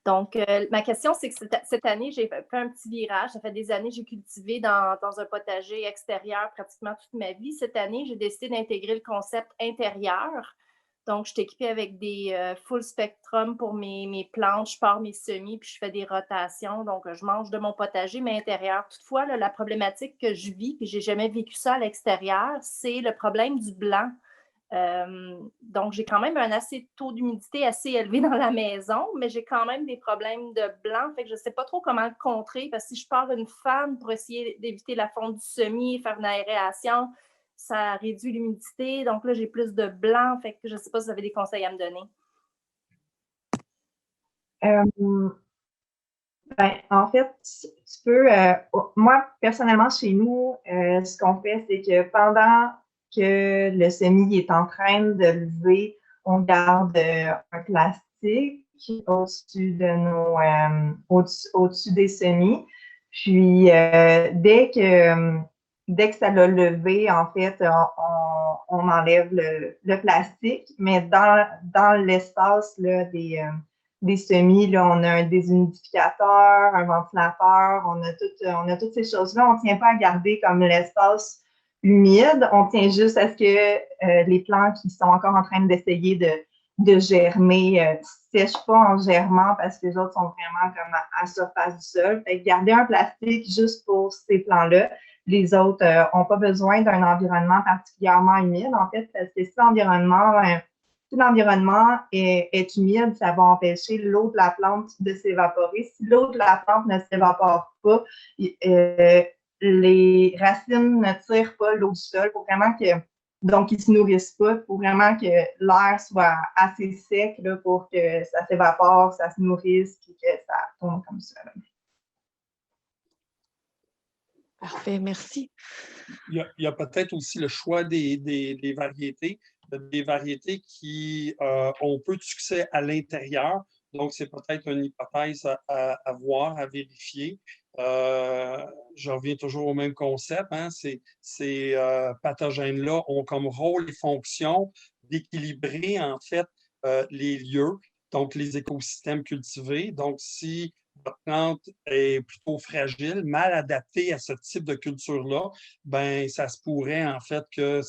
Donc, ma question, c'est que cette année, j'ai fait un petit virage. Ça fait des années que j'ai cultivé dans un potager extérieur pratiquement toute ma vie. Cette année, j'ai décidé d'intégrer le concept intérieur. Donc, je suis équipée avec des full spectrum pour mes plantes. Je pars mes semis, puis je fais des rotations. Donc, je mange de mon potager, mais intérieur. Toutefois, là, la problématique que je vis, puis je n'ai jamais vécu ça à l'extérieur, c'est le problème du blanc. Donc, j'ai quand même un taux d'humidité assez élevé dans la maison, mais j'ai quand même des problèmes de blanc. Fait que je ne sais pas trop comment le contrer, parce que si je pars une fan pour essayer d'éviter la fonte du semis, faire une aération, ça réduit l'humidité. Donc là, j'ai plus de blanc. Fait que je ne sais pas si vous avez des conseils à me donner. En fait, tu peux... moi, personnellement, chez nous, ce qu'on fait, c'est que pendant que le semis est en train de lever, on garde un plastique au-dessus de au-dessus des semis. Puis, dès que ça l'a levé, en fait, on enlève le plastique, mais dans l'espace là, des semis, là, on a un déshumidificateur, un ventilateur, on a toutes ces choses-là. On ne tient pas à garder comme l'espace humide, on tient juste à ce que les plantes qui sont encore en train d'essayer de germer sèchent pas en germant parce que les autres sont vraiment comme à surface du sol. Fait que garder un plastique juste pour ces plants-là. Les autres n'ont pas besoin d'un environnement particulièrement humide, en fait, parce que si l'environnement est humide, ça va empêcher l'eau de la plante de s'évaporer. Si l'eau de la plante ne s'évapore pas, les racines ne tirent pas l'eau du sol pour vraiment donc ils ne se nourrissent pas, pour vraiment que l'air soit assez sec là, pour que ça s'évapore, ça se nourrisse, puis que ça tourne comme ça. Là. Parfait, merci. Il y a peut-être aussi le choix des variétés. Des variétés qui ont peu de succès à l'intérieur. Donc, c'est peut-être une hypothèse à voir, à vérifier. Je reviens toujours au même concept. Hein? Ces pathogènes-là ont comme rôle et fonction d'équilibrer, en fait, les lieux, donc les écosystèmes cultivés. Donc, si votre plante est plutôt fragile, mal adaptée à ce type de culture-là, ben ça se pourrait en fait que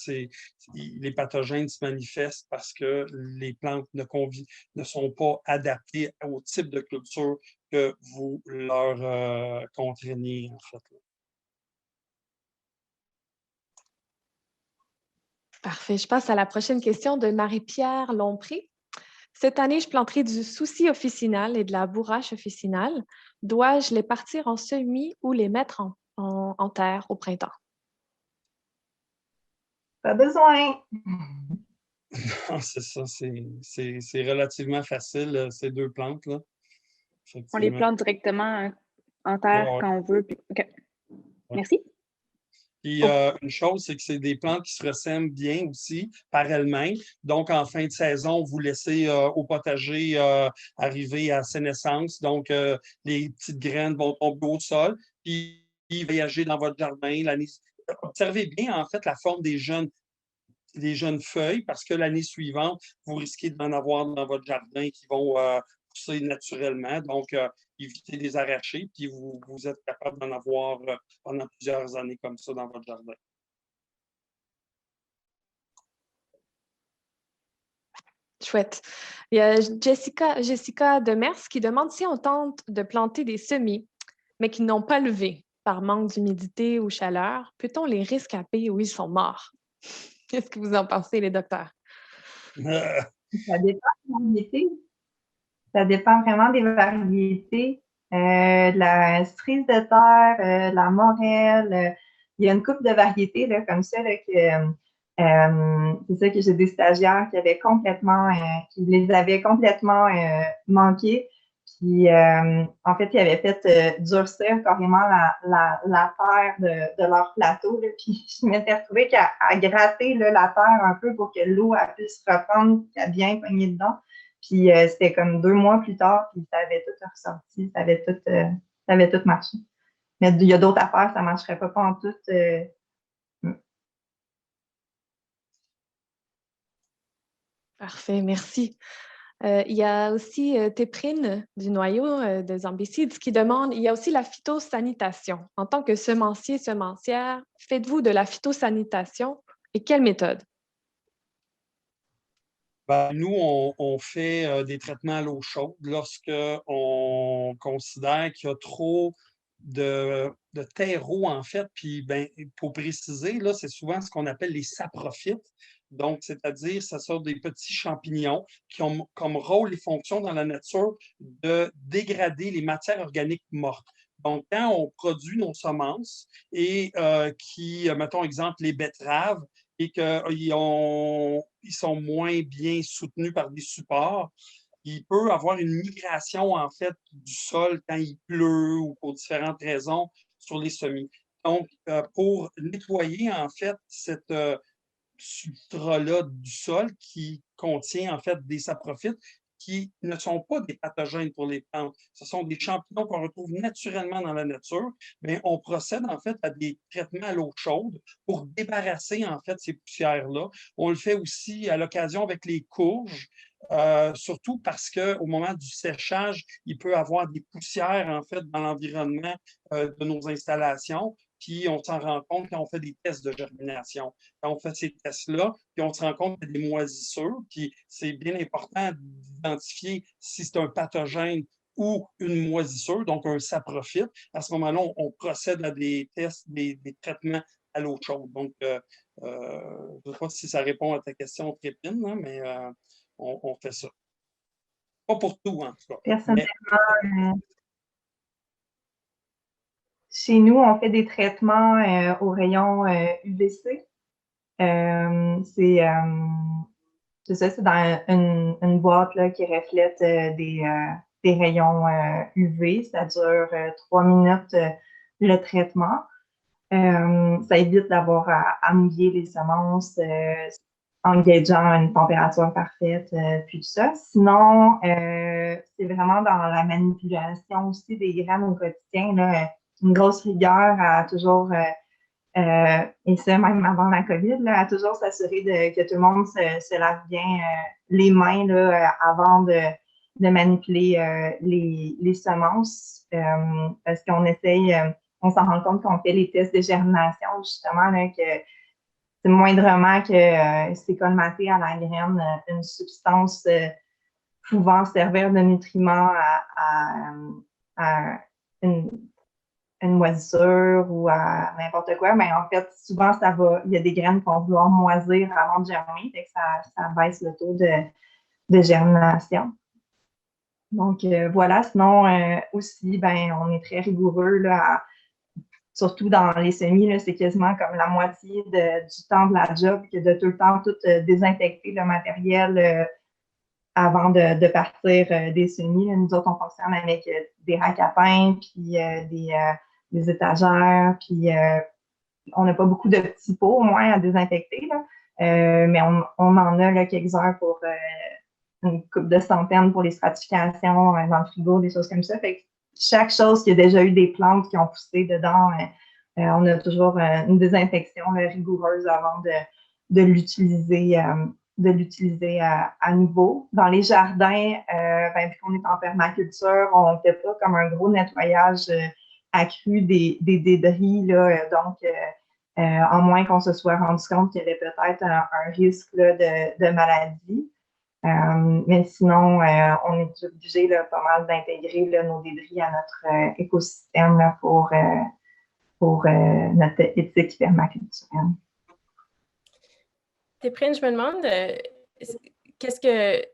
les pathogènes se manifestent parce que les plantes ne sont pas adaptées au type de culture que vous leur contraignez en fait. Parfait. Je passe à la prochaine question de Marie-Pierre Lompré. Cette année, je planterai du souci officinal et de la bourrache officinale. Dois-je les partir en semis ou les mettre en terre au printemps? Pas besoin. Non, c'est ça, c'est relativement facile, ces deux plantes-là. On les plante directement en terre quand on veut. Puis... OK. Merci. Puis une chose, c'est que c'est des plantes qui se ressemblent bien aussi par elles-mêmes. Donc, en fin de saison, vous laissez au potager arriver à sénescence. Donc, les petites graines vont tomber au sol, puis voyager dans votre jardin. Observez bien, en fait, la forme des jeunes feuilles, parce que l'année suivante, vous risquez d'en avoir dans votre jardin qui vont pousser naturellement. Donc, évitez de les arracher, puis vous êtes capable d'en avoir pendant plusieurs années comme ça dans votre jardin. Chouette. Il y a Jessica Demers qui demande si on tente de planter des semis, mais qui n'ont pas levé par manque d'humidité ou chaleur, peut-on les rescaper ou ils sont morts? Qu'est-ce que vous en pensez, les docteurs? Ça dépend des variétés. Ça dépend vraiment des variétés. La cerise de terre, la morelle. Il y a une couple de variétés là, comme ça là, c'est ça que j'ai des stagiaires qui les avaient complètement manqués. Puis, en fait, ils avaient fait durcir carrément la terre de leur plateau. Là, puis, je m'étais retrouvée à gratter là, la terre un peu pour que l'eau puisse reprendre, qu'elle bien pogné dedans. Puis, c'était comme 2 mois plus tard, puis ça avait tout ressorti, ça avait tout marché. Mais il y a d'autres affaires, ça ne marcherait pas en tout. Parfait, merci. Il y a aussi Téprine du noyau de Zambécide qui demande, il y a aussi la phytosanitation. En tant que semencier, semencière, faites-vous de la phytosanitation et quelle méthode? Ben, nous, on fait des traitements à l'eau chaude lorsqu'on considère qu'il y a trop de terreau, en fait. Puis, ben, pour préciser, là, c'est souvent ce qu'on appelle les saprophytes. Donc, c'est-à-dire, ce sont des petits champignons qui ont comme rôle et fonction dans la nature de dégrader les matières organiques mortes. Donc, quand on produit nos semences et mettons exemple, les betteraves, et qu'ils sont moins bien soutenus par des supports, il peut avoir une migration, en fait, du sol quand il pleut ou pour différentes raisons sur les semis. Donc, pour nettoyer, en fait, substrat-là du sol qui contient en fait des saprophytes qui ne sont pas des pathogènes pour les plantes. Ce sont des champignons qu'on retrouve naturellement dans la nature, mais on procède en fait à des traitements à l'eau chaude pour débarrasser en fait ces poussières-là. On le fait aussi à l'occasion avec les courges, surtout parce qu'au moment du séchage, il peut y avoir des poussières en fait dans l'environnement de nos installations. Puis on s'en rend compte quand on fait des tests de germination. Quand on fait ces tests-là, puis on se rend compte qu'il y a des moisissures, puis c'est bien important d'identifier si c'est un pathogène ou une moisissure, donc un saprophyte. À ce moment-là, on procède à des tests, des traitements à l'eau chaude. Donc, je ne sais pas si ça répond à ta question, Trépine, hein, mais on fait ça. Pas pour tout, en tout cas. Personnellement, chez nous, on fait des traitements au rayon UVC. C'est ça, c'est dans une boîte là, qui reflète des rayons UV. Ça dure 3 minutes le traitement. Ça évite d'avoir à mouiller les semences en gageant une température parfaite, puis tout ça. Sinon, c'est vraiment dans la manipulation aussi des graines au quotidien, là, une grosse rigueur à toujours, et ça même avant la COVID, là, à toujours s'assurer que tout le monde se lave bien les mains là, avant de manipuler les semences, parce qu'on essaye, on s'en rend compte qu'on fait les tests de germination, justement, là, que c'est moindrement que c'est colmaté à la graine une substance pouvant servir de nutriment à une moisissure ou à n'importe quoi, mais en fait, souvent, il y a des graines qui vont vouloir moisir avant de germer, fait que ça baisse le taux de germination. Donc, voilà. Sinon, aussi, on est très rigoureux, là, surtout dans les semis, là, c'est quasiment comme la moitié du temps de la job, que de tout le temps tout désinfecter le matériel avant de partir des semis. Là. Nous autres, on fonctionne avec des racks à pain, puis des étagères, puis on n'a pas beaucoup de petits pots, au moins, à désinfecter, là. Mais on en a là, quelques-uns pour une couple de centaines pour les stratifications dans le frigo, des choses comme ça. Fait que chaque chose qui a déjà eu des plantes qui ont poussé dedans, on a toujours une désinfection là, rigoureuse avant de l'utiliser à nouveau. Dans les jardins, vu qu'on est en permaculture, on ne fait pas comme un gros nettoyage accru des débris, là, donc en moins qu'on se soit rendu compte qu'il y avait peut-être un risque là, de maladie. Mais sinon, on est obligé là, pas mal d'intégrer là, nos débris à notre écosystème là, pour notre éthique permaculturelle. Téprine, je me demande, qu'est-ce que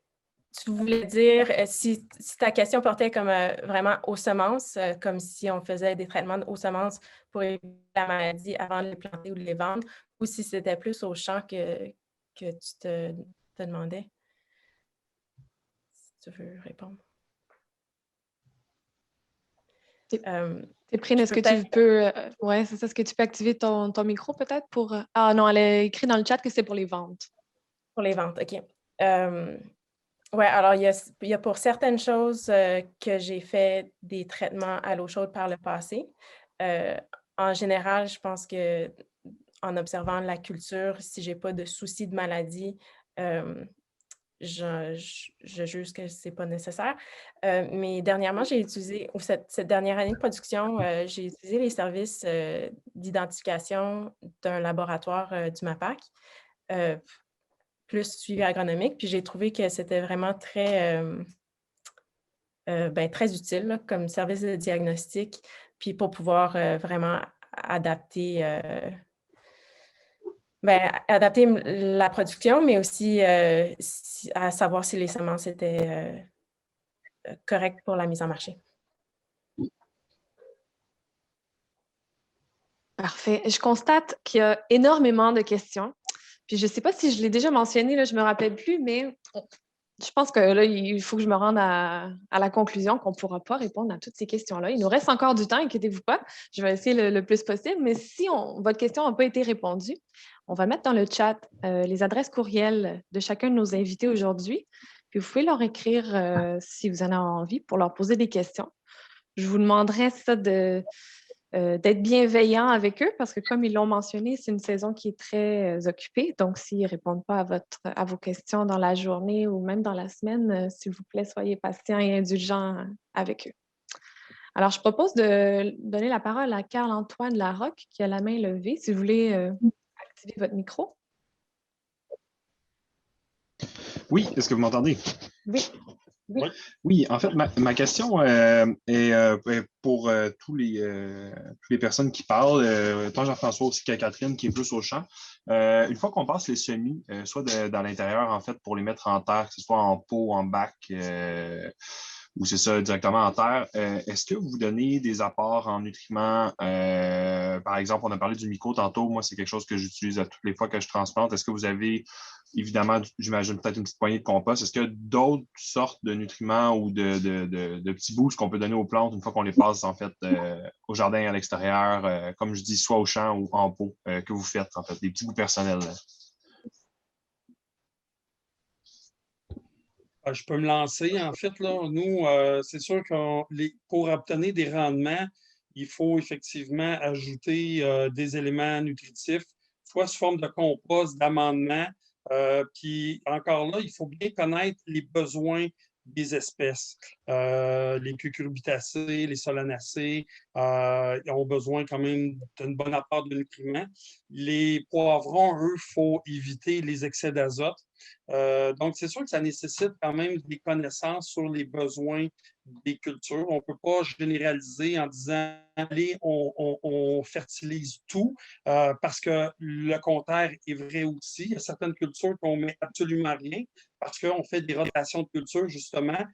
tu voulais dire si ta question portait comme vraiment aux semences, comme si on faisait des traitements aux semences pour éviter la maladie avant de les planter ou de les vendre, ou si c'était plus au champ que tu te demandais? Si tu veux répondre. Téprine, est-ce que tu peux... ouais, c'est ça. Est-ce que tu peux activer ton micro peut-être pour... Ah non, elle a écrit dans le chat que c'est pour les ventes. Pour les ventes, OK. Oui, alors il y a pour certaines choses que j'ai fait des traitements à l'eau chaude par le passé. En général, je pense que en observant la culture, si je n'ai pas de soucis de maladie, je juge que ce n'est pas nécessaire. Mais dernièrement, j'ai utilisé, ou cette dernière année de production, j'ai utilisé les services d'identification d'un laboratoire du MAPAC, plus suivi agronomique. Puis j'ai trouvé que c'était vraiment très utile là, comme service de diagnostic, puis pour pouvoir vraiment adapter la production, mais aussi à savoir si les semences étaient correctes pour la mise en marché. Parfait. Je constate qu'il y a énormément de questions. Puis je ne sais pas si je l'ai déjà mentionné, là, je ne me rappelle plus, mais je pense que là, il faut que je me rende à la conclusion qu'on ne pourra pas répondre à toutes ces questions-là. Il nous reste encore du temps, inquiétez-vous pas. Je vais essayer le plus possible, mais si votre question n'a pas été répondue, On va mettre dans le chat les adresses courriels de chacun de nos invités aujourd'hui. Puis vous pouvez leur écrire si vous en avez envie pour leur poser des questions. Je vous demanderais ça d'être bienveillant avec eux parce que, comme ils l'ont mentionné, c'est une saison qui est très occupée. Donc, s'ils ne répondent pas à vos questions dans la journée ou même dans la semaine, s'il vous plaît, soyez patients et indulgents avec eux. Alors, je propose de donner la parole à Carl-Antoine Larocque qui a la main levée. Si vous voulez activer votre micro. Oui, est-ce que vous m'entendez? Oui. Oui, en fait, ma question est pour toutes les personnes qui parlent, tant Jean-François aussi que Catherine, qui est plus au champ. Une fois qu'on passe les semis, soit dans l'intérieur, en fait, pour les mettre en terre, que ce soit en pot, en bac, ou c'est ça, directement en terre, est-ce que vous donnez des apports en nutriments? Par exemple, on a parlé du myco tantôt. Moi, c'est quelque chose que j'utilise à toutes les fois que je transplante. Est-ce que vous avez, évidemment, j'imagine peut-être une petite poignée de compost. Est-ce qu'il y a d'autres sortes de nutriments ou de petits boosts qu'on peut donner aux plantes une fois qu'on les passe, en fait, au jardin à l'extérieur, comme je dis, soit au champ ou en pot, que vous faites, en fait, des petits bouts personnels? Je peux me lancer. En fait, là, nous, c'est sûr que pour obtenir des rendements, il faut effectivement ajouter des éléments nutritifs, soit sous forme de compost, d'amendement. Puis encore là, il faut bien connaître les besoins des espèces. Les cucurbitacées, les solanacées ont besoin quand même d'un bon apport de nutriments. Les poivrons, eux, il faut éviter les excès d'azote. Donc, c'est sûr que ça nécessite quand même des connaissances sur les besoins des cultures. On ne peut pas généraliser en disant allez, on fertilise tout, parce que le contraire est vrai aussi. Il y a certaines cultures qu'on ne met absolument rien parce qu'on fait des rotations de cultures justement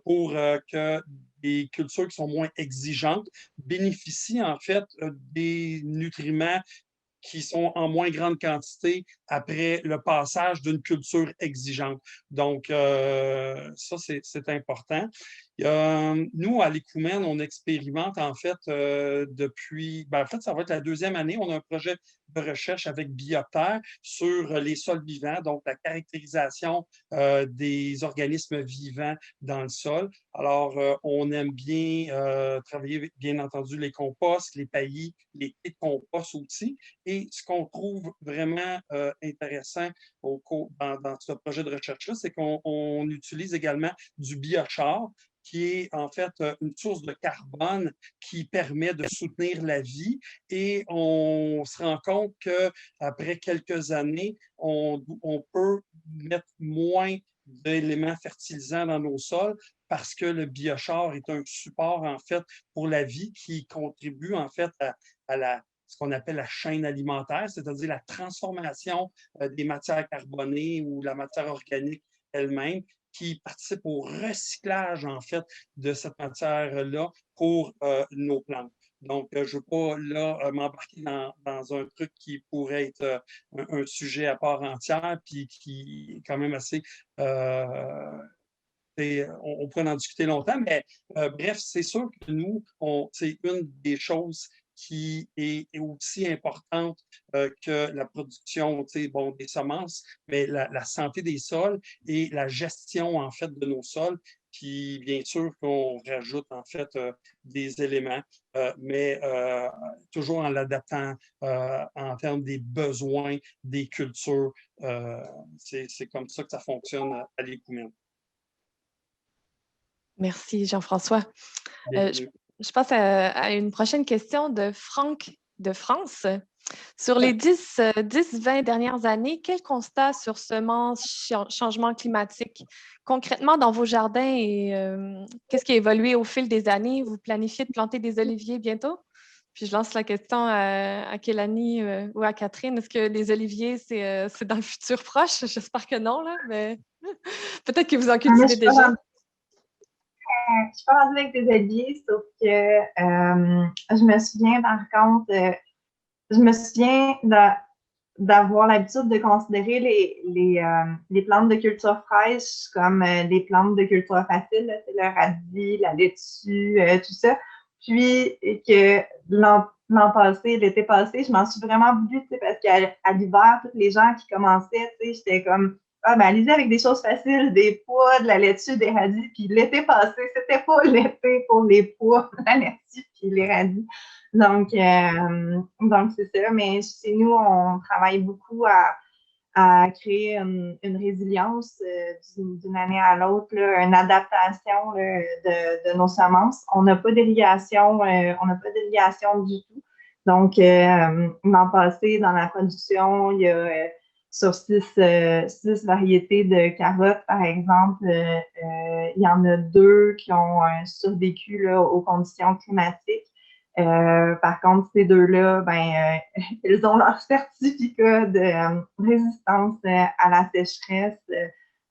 pour que des cultures qui sont moins exigeantes bénéficient en fait des nutriments qui sont en moins grande quantité après le passage d'une culture exigeante. Donc, ça, c'est important. Nous, à l'Écoumène, on expérimente en fait depuis, en fait, ça va être la deuxième année, on a un projet de recherche avec Bioptère sur les sols vivants, donc la caractérisation des organismes vivants dans le sol. Alors, on aime bien travailler, bien entendu, les composts, les paillis, les quais de compost aussi. Et ce qu'on trouve vraiment intéressant dans ce projet de recherche-là, c'est qu'on utilise également du biochar, qui est en fait une source de carbone qui permet de soutenir la vie. Et on se rend compte qu'après quelques années, on peut mettre moins d'éléments fertilisants dans nos sols parce que le biochar est un support en fait pour la vie qui contribue en fait à ce qu'on appelle la chaîne alimentaire, c'est-à-dire la transformation des matières carbonées ou la matière organique elle-même, qui participe au recyclage, en fait, de cette matière-là pour nos plantes. Donc, je ne veux pas, là, m'embarquer dans un truc qui pourrait être un sujet à part entière, puis qui est quand même assez... on pourrait en discuter longtemps, mais bref, c'est sûr que nous, c'est une des choses qui est aussi importante que la production des semences, mais la santé des sols et la gestion en fait de nos sols. Puis bien sûr qu'on rajoute en fait des éléments, mais toujours en l'adaptant en termes des besoins des cultures. C'est comme ça que ça fonctionne à l'Écoumène. Merci, Jean-François. Je passe à une prochaine question de Franck de France. Sur les 10-20 dernières années, quel constat sur semences, changement climatique? Concrètement, dans vos jardins, et qu'est-ce qui a évolué au fil des années? Vous planifiez de planter des oliviers bientôt? Puis je lance la question à Kélanie ou à Catherine. Est-ce que les oliviers, c'est dans le futur proche? J'espère que non, là, mais peut-être que vous en cultivez déjà. Je suis pas rendue avec des oliviers, sauf que je me souviens, par contre, d'avoir l'habitude de considérer les plantes de culture fraîche comme des plantes de culture facile, le radis, la laitue, tout ça. Puis que l'été passé, je m'en suis vraiment voulu, tu sais, parce qu'à l'hiver, tous les gens qui commençaient, tu sais, j'étais comme, ah, ben, allez-y avec des choses faciles, des pois, de la laitue, des radis. Puis l'été passé, c'était pas l'été pour les pois, la laitue, puis les radis. Donc c'est ça. Mais chez nous, on travaille beaucoup à créer une résilience d'une année à l'autre, une adaptation là, de nos semences. On n'a pas d'irrigation, du tout. Donc, l'an passé, dans la production, il y a sur 6 variétés de carottes, par exemple, il y en a 2 qui ont survécu là, aux conditions climatiques. Par contre, ces 2-là, ben, ils ont leur certificat de résistance à la sécheresse.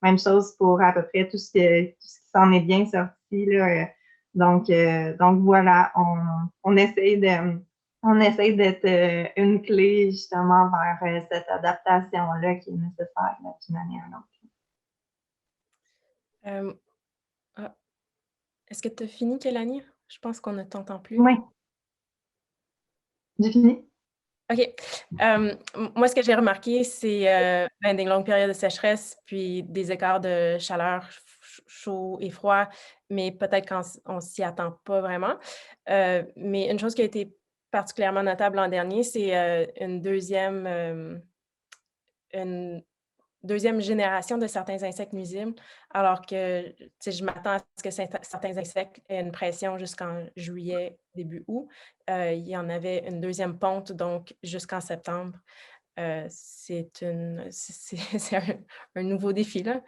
Même chose pour à peu près tout ce qui s'en est bien sorti. Là. Donc voilà, on essaye d'être une clé justement vers cette adaptation-là qui est nécessaire d'une année à l'autre. Est-ce que tu as fini, Kélanie? Je pense qu'on ne t'entend plus. Oui. J'ai fini. OK. Moi, ce que j'ai remarqué, c'est des longues périodes de sécheresse, puis des écarts de chaleur, chaud et froid, mais peut-être qu'on ne s'y attend pas vraiment. Mais une chose qui a été particulièrement notable l'an dernier, c'est une deuxième génération de certains insectes nuisibles, alors que je m'attends à ce que certains insectes aient une pression jusqu'en juillet, début août. Il y en avait une deuxième ponte, donc jusqu'en septembre. C'est un nouveau défi, là.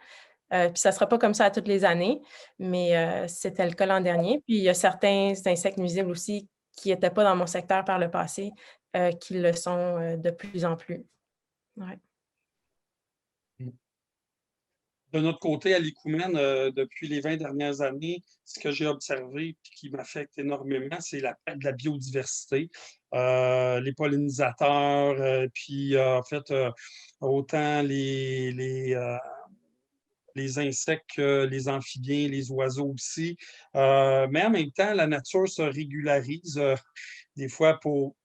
Puis ça ne sera pas comme ça à toutes les années, mais c'était le cas l'an dernier. Puis il y a certains insectes nuisibles aussi qui n'étaient pas dans mon secteur par le passé, qui le sont de plus en plus. Ouais. De notre côté, à l'Icoumen, depuis les 20 dernières années, ce que j'ai observé et qui m'affecte énormément, c'est la perte de la biodiversité. Les pollinisateurs, puis en fait, autant les insectes que les amphibiens, les oiseaux aussi. Mais en même temps, la nature se régularise des fois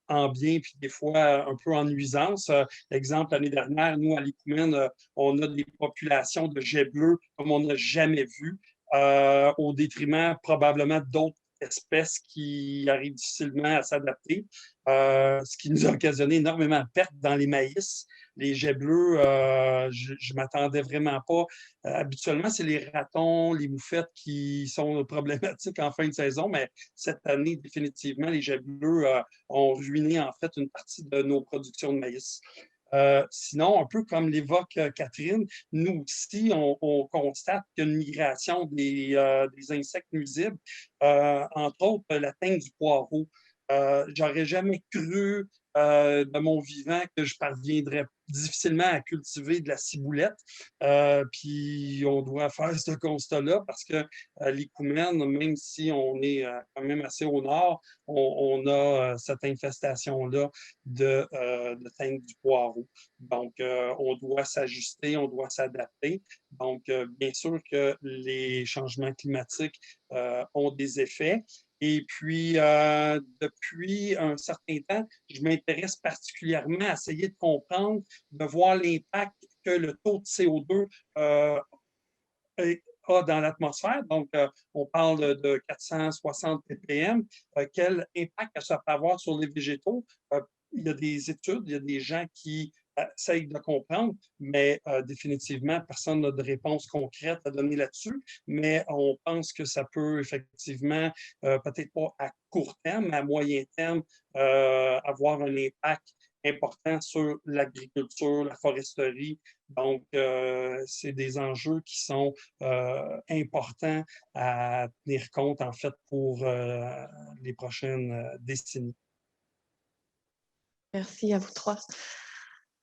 en bien, puis des fois un peu en nuisance. Exemple, l'année dernière, nous, à l'Icoumen, on a des populations de jets bleus comme on n'a jamais vu, au détriment probablement d'autres espèces qui arrivent difficilement à s'adapter, ce qui nous a occasionné énormément de pertes dans les maïs. Les jets bleus, je ne m'attendais vraiment pas. Habituellement, c'est les ratons, les moufettes qui sont problématiques en fin de saison, mais cette année, définitivement, les jets bleus ont ruiné en fait une partie de nos productions de maïs. Sinon, un peu comme l'évoque Catherine, nous aussi, on constate qu'il y a une migration des insectes nuisibles, entre autres la teigne du poireau. J'aurais jamais cru de mon vivant que je parviendrais difficilement à cultiver de la ciboulette. Puis on doit faire ce constat-là parce que l'Icoumen, même si on est quand même assez au nord, on a cette infestation-là de teigne du poireau. Donc, on doit s'ajuster, on doit s'adapter. Donc, bien sûr que les changements climatiques ont des effets. Et puis, depuis un certain temps, je m'intéresse particulièrement à essayer de comprendre, de voir l'impact que le taux de CO2 a dans l'atmosphère. Donc, on parle de 460 ppm. Quel impact ça peut avoir sur les végétaux? Il y a des études, il y a des gens qui essayent de comprendre, mais définitivement, personne n'a de réponse concrète à donner là-dessus. Mais on pense que ça peut effectivement, peut-être pas à court terme, mais à moyen terme, avoir un impact important sur l'agriculture, la foresterie. Donc, c'est des enjeux qui sont importants à tenir compte, en fait, pour les prochaines décennies. Merci à vous trois.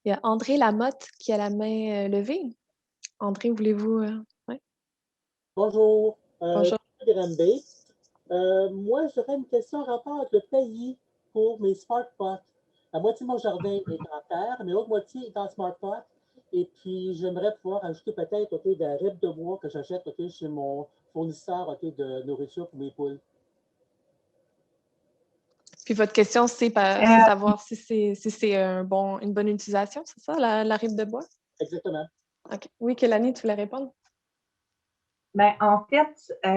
Il y a André Lamotte qui a la main levée. André, voulez-vous... Ouais? Bonjour. Bonjour. Granby. Moi, j'aurais une question en rapport avec le pays pour mes smart pots. La moitié de mon jardin est en terre, mais l'autre moitié est en smart pot. Et puis, j'aimerais pouvoir ajouter peut-être des ribes de bois que j'achète chez mon fournisseur de nourriture pour mes poules. Puis votre question, c'est savoir si c'est une bonne utilisation, c'est ça, la rive de bois? Exactement. OK. Oui, Kélanie, tu voulais répondre? Ben, en fait, il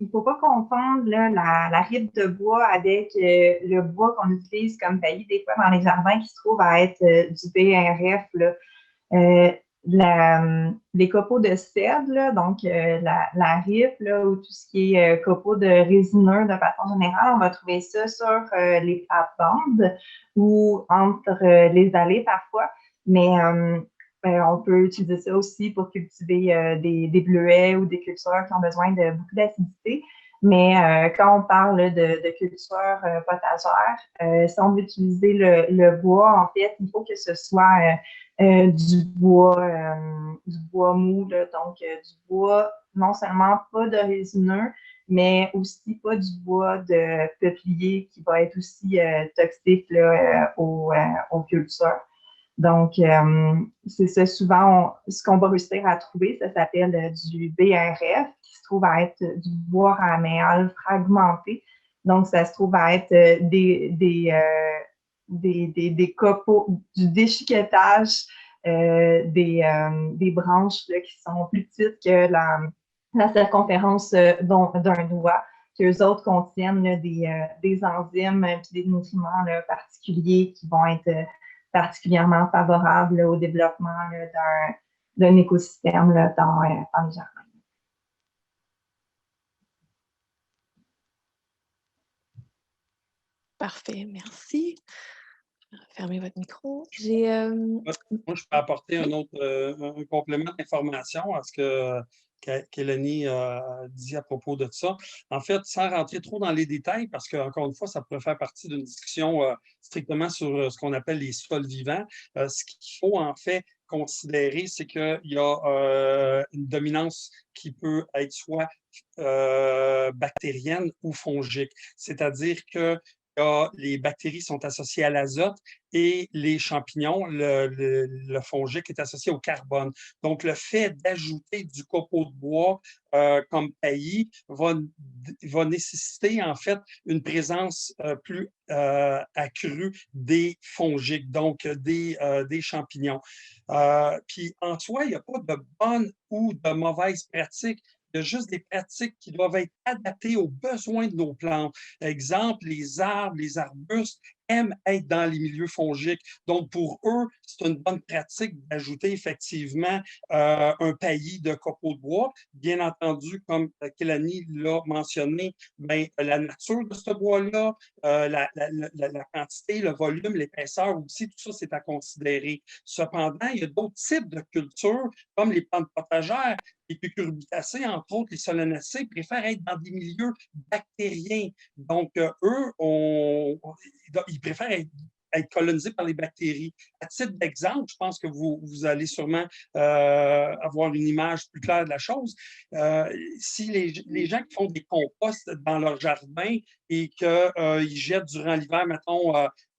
ne faut pas confondre là, la rive de bois avec le bois qu'on utilise comme taillis des fois dans les jardins qui se trouve à être du BRF. Là. Les copeaux de cèdre, là, donc la rive, là, ou tout ce qui est copeaux de résineux de façon générale, on va trouver ça sur les plates-bandes ou entre les allées parfois. Mais on peut utiliser ça aussi pour cultiver des bleuets ou des cultures qui ont besoin de beaucoup d'acidité. Mais quand on parle de culture potagère, si on veut utiliser le bois, en fait, il faut que ce soit du bois mou, là, donc du bois non seulement pas de résineux, mais aussi pas du bois de peuplier qui va être aussi toxique là, aux cultures. Donc, c'est ça, souvent, ce qu'on va réussir à trouver, ça s'appelle du BRF, qui se trouve à être du bois raméal fragmenté. Donc, ça se trouve à être des copeaux, du déchiquetage des branches là, qui sont plus petites que la circonférence d'un doigt, qu'eux autres contiennent là, des enzymes et des nutriments là, particuliers qui vont être particulièrement favorables là, au développement là, d'un écosystème là, dans les jardins. Parfait, merci. Fermez votre micro. Moi, je peux apporter un complément d'information à ce que Kélanie dit à propos de ça. En fait, sans rentrer trop dans les détails, parce qu'encore une fois, ça pourrait faire partie d'une discussion strictement sur ce qu'on appelle les sols vivants. Ce qu'il faut en fait considérer, c'est qu'il y a une dominance qui peut être soit bactérienne ou fongique. C'est-à-dire que les bactéries sont associées à l'azote et les champignons, le fongique est associé au carbone. Donc, le fait d'ajouter du copeau de bois comme taillis va nécessiter en fait une présence plus accrue des fongiques, donc des champignons. Puis en soi, il n'y a pas de bonne ou de mauvaise pratique. Il y a juste des pratiques qui doivent être adaptées aux besoins de nos plantes. Exemple, les arbres, les arbustes aiment être dans les milieux fongiques. Donc, pour eux, c'est une bonne pratique d'ajouter effectivement un paillis de copeaux de bois. Bien entendu, comme Kélanie l'a mentionné, bien, la nature de ce bois-là, la quantité, le volume, l'épaisseur aussi, tout ça, c'est à considérer. Cependant, il y a d'autres types de cultures, comme les plantes potagères. Les cucurbitacées, entre autres, les solanacées, préfèrent être dans des milieux bactériens. Donc, eux, ils préfèrent être colonisés par les bactéries. À titre d'exemple, je pense que vous allez sûrement avoir une image plus claire de la chose. Si les gens qui font des composts dans leur jardin et qu'ils jettent durant l'hiver, mettons,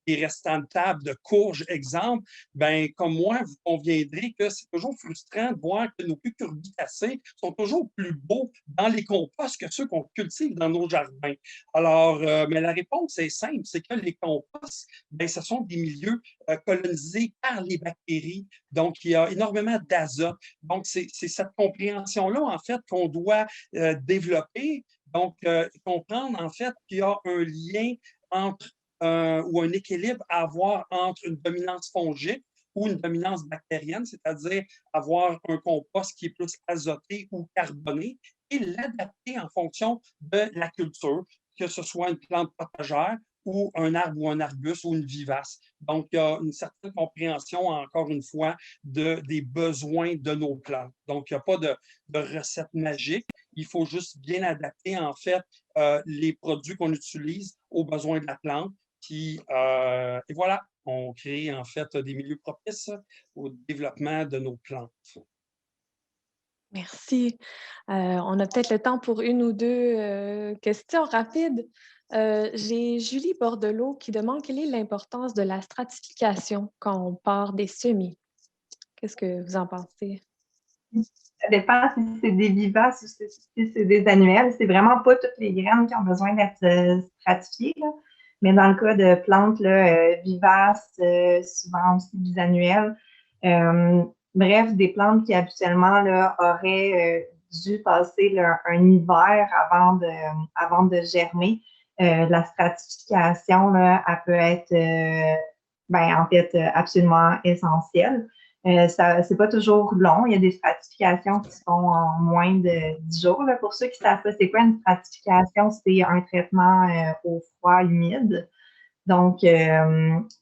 des restants de table de courges, exemple, ben, comme moi, vous conviendrez que c'est toujours frustrant de voir que nos cucurbitacées sont toujours plus beaux dans les composts que ceux qu'on cultive dans nos jardins. Alors, mais la réponse est simple, c'est que les composts, ben, ce sont des milieux colonisés par les bactéries. Donc, il y a énormément d'azote. Donc, c'est cette compréhension-là, en fait, qu'on doit développer. Donc, comprendre, en fait, qu'il y a un lien entre ou un équilibre à avoir entre une dominance fongique ou une dominance bactérienne, c'est-à-dire avoir un compost qui est plus azoté ou carboné et l'adapter en fonction de la culture, que ce soit une plante potagère ou un arbre ou un arbuste ou une vivace. Donc, il y a une certaine compréhension, encore une fois, des besoins de nos plantes. Donc, il n'y a pas de recette magique. Il faut juste bien adapter, en fait, les produits qu'on utilise aux besoins de la plante. Et voilà, on crée en fait des milieux propices au développement de nos plantes. Merci. On a peut-être le temps pour une ou deux questions rapides. J'ai Julie Bordelot qui demande quelle est l'importance de la stratification quand on part des semis. Qu'est-ce que vous en pensez? Ça dépend si c'est des vivaces ou si c'est des annuels. C'est vraiment pas toutes les graines qui ont besoin d'être stratifiées, là. Mais dans le cas de plantes là, vivaces, souvent aussi bisannuelles, bref, des plantes qui habituellement là, auraient dû passer là, un hiver avant de germer, la stratification, là, elle peut être en fait absolument essentielle. C'est pas toujours long. Il y a des stratifications qui se font en moins de 10 jours. Là. Pour ceux qui savent pas, c'est quoi une stratification? C'est un traitement au froid humide. Donc,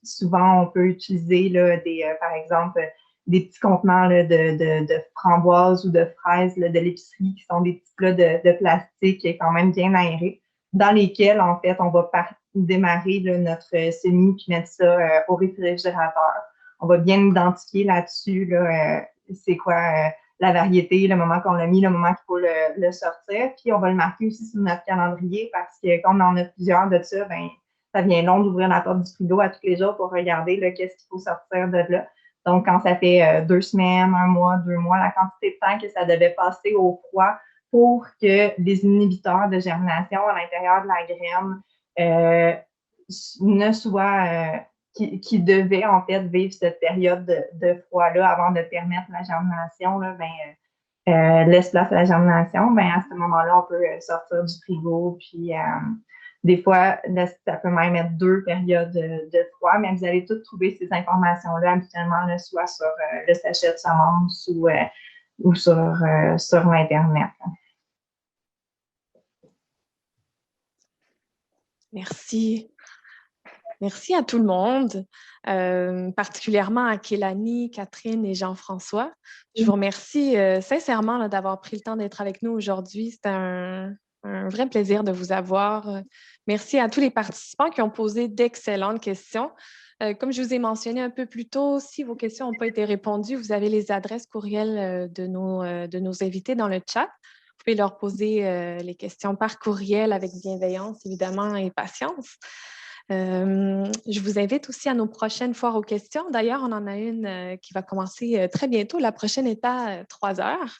souvent, on peut utiliser là, par exemple, des petits contenants là, de framboises ou de fraises là, de l'épicerie qui sont des petits plats de plastique quand même bien aérés, dans lesquels, en fait, on va démarrer là, notre semis puis mettre ça au réfrigérateur. On va bien identifier là-dessus là, c'est quoi la variété, le moment qu'on l'a mis, le moment qu'il faut le sortir. Puis, on va le marquer aussi sur notre calendrier parce que quand on en a plusieurs de ça, ben ça devient long d'ouvrir la porte du frigo à tous les jours pour regarder qu'est-ce qu'il faut sortir de là. Donc, quand ça fait 2 semaines, 1 mois, 2 mois, la quantité de temps que ça devait passer au froid pour que les inhibiteurs de germination à l'intérieur de la graine ne soient qui devaient en fait vivre cette période de froid-là avant de permettre la germination, là, laisse place à la germination, à ce moment-là, on peut sortir du frigo, puis des fois, là, ça peut même être 2 périodes de froid, mais vous allez toutes trouver ces informations-là habituellement, là, soit sur le sachet de semences ou sur l'Internet. Merci. Merci à tout le monde, particulièrement à Kélanie, Catherine et Jean-François. Je vous remercie sincèrement là, d'avoir pris le temps d'être avec nous aujourd'hui. C'était un vrai plaisir de vous avoir. Merci à tous les participants qui ont posé d'excellentes questions. Comme je vous ai mentionné un peu plus tôt, si vos questions n'ont pas été répondues, vous avez les adresses courriel de nos invités dans le chat. Vous pouvez leur poser les questions par courriel avec bienveillance, évidemment, et patience. Je vous invite aussi à nos prochaines foires aux questions. D'ailleurs, on en a une qui va commencer très bientôt. La prochaine est à 3 heures.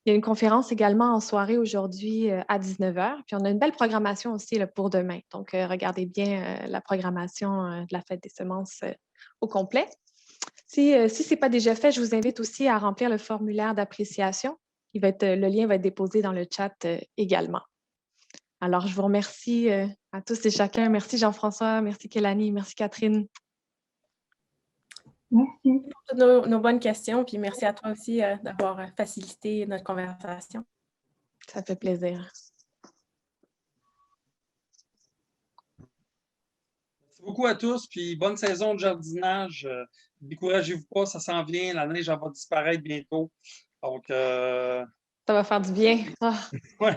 Il y a une conférence également en soirée aujourd'hui à 19 heures. Puis on a une belle programmation aussi là, pour demain. Donc, regardez bien la programmation de la Fête des semences au complet. Si ce n'est pas déjà fait, je vous invite aussi à remplir le formulaire d'appréciation. Le lien va être déposé dans le chat également. Alors, je vous remercie à tous et chacun. Merci Jean-François, merci Kélanie, merci Catherine. Merci. Pour toutes nos bonnes questions, puis merci à toi aussi d'avoir facilité notre conversation. Ça fait plaisir. Merci beaucoup à tous, puis bonne saison de jardinage. Découragez-vous pas, ça s'en vient, la neige va disparaître bientôt. Donc, ça va faire du bien. Ouais.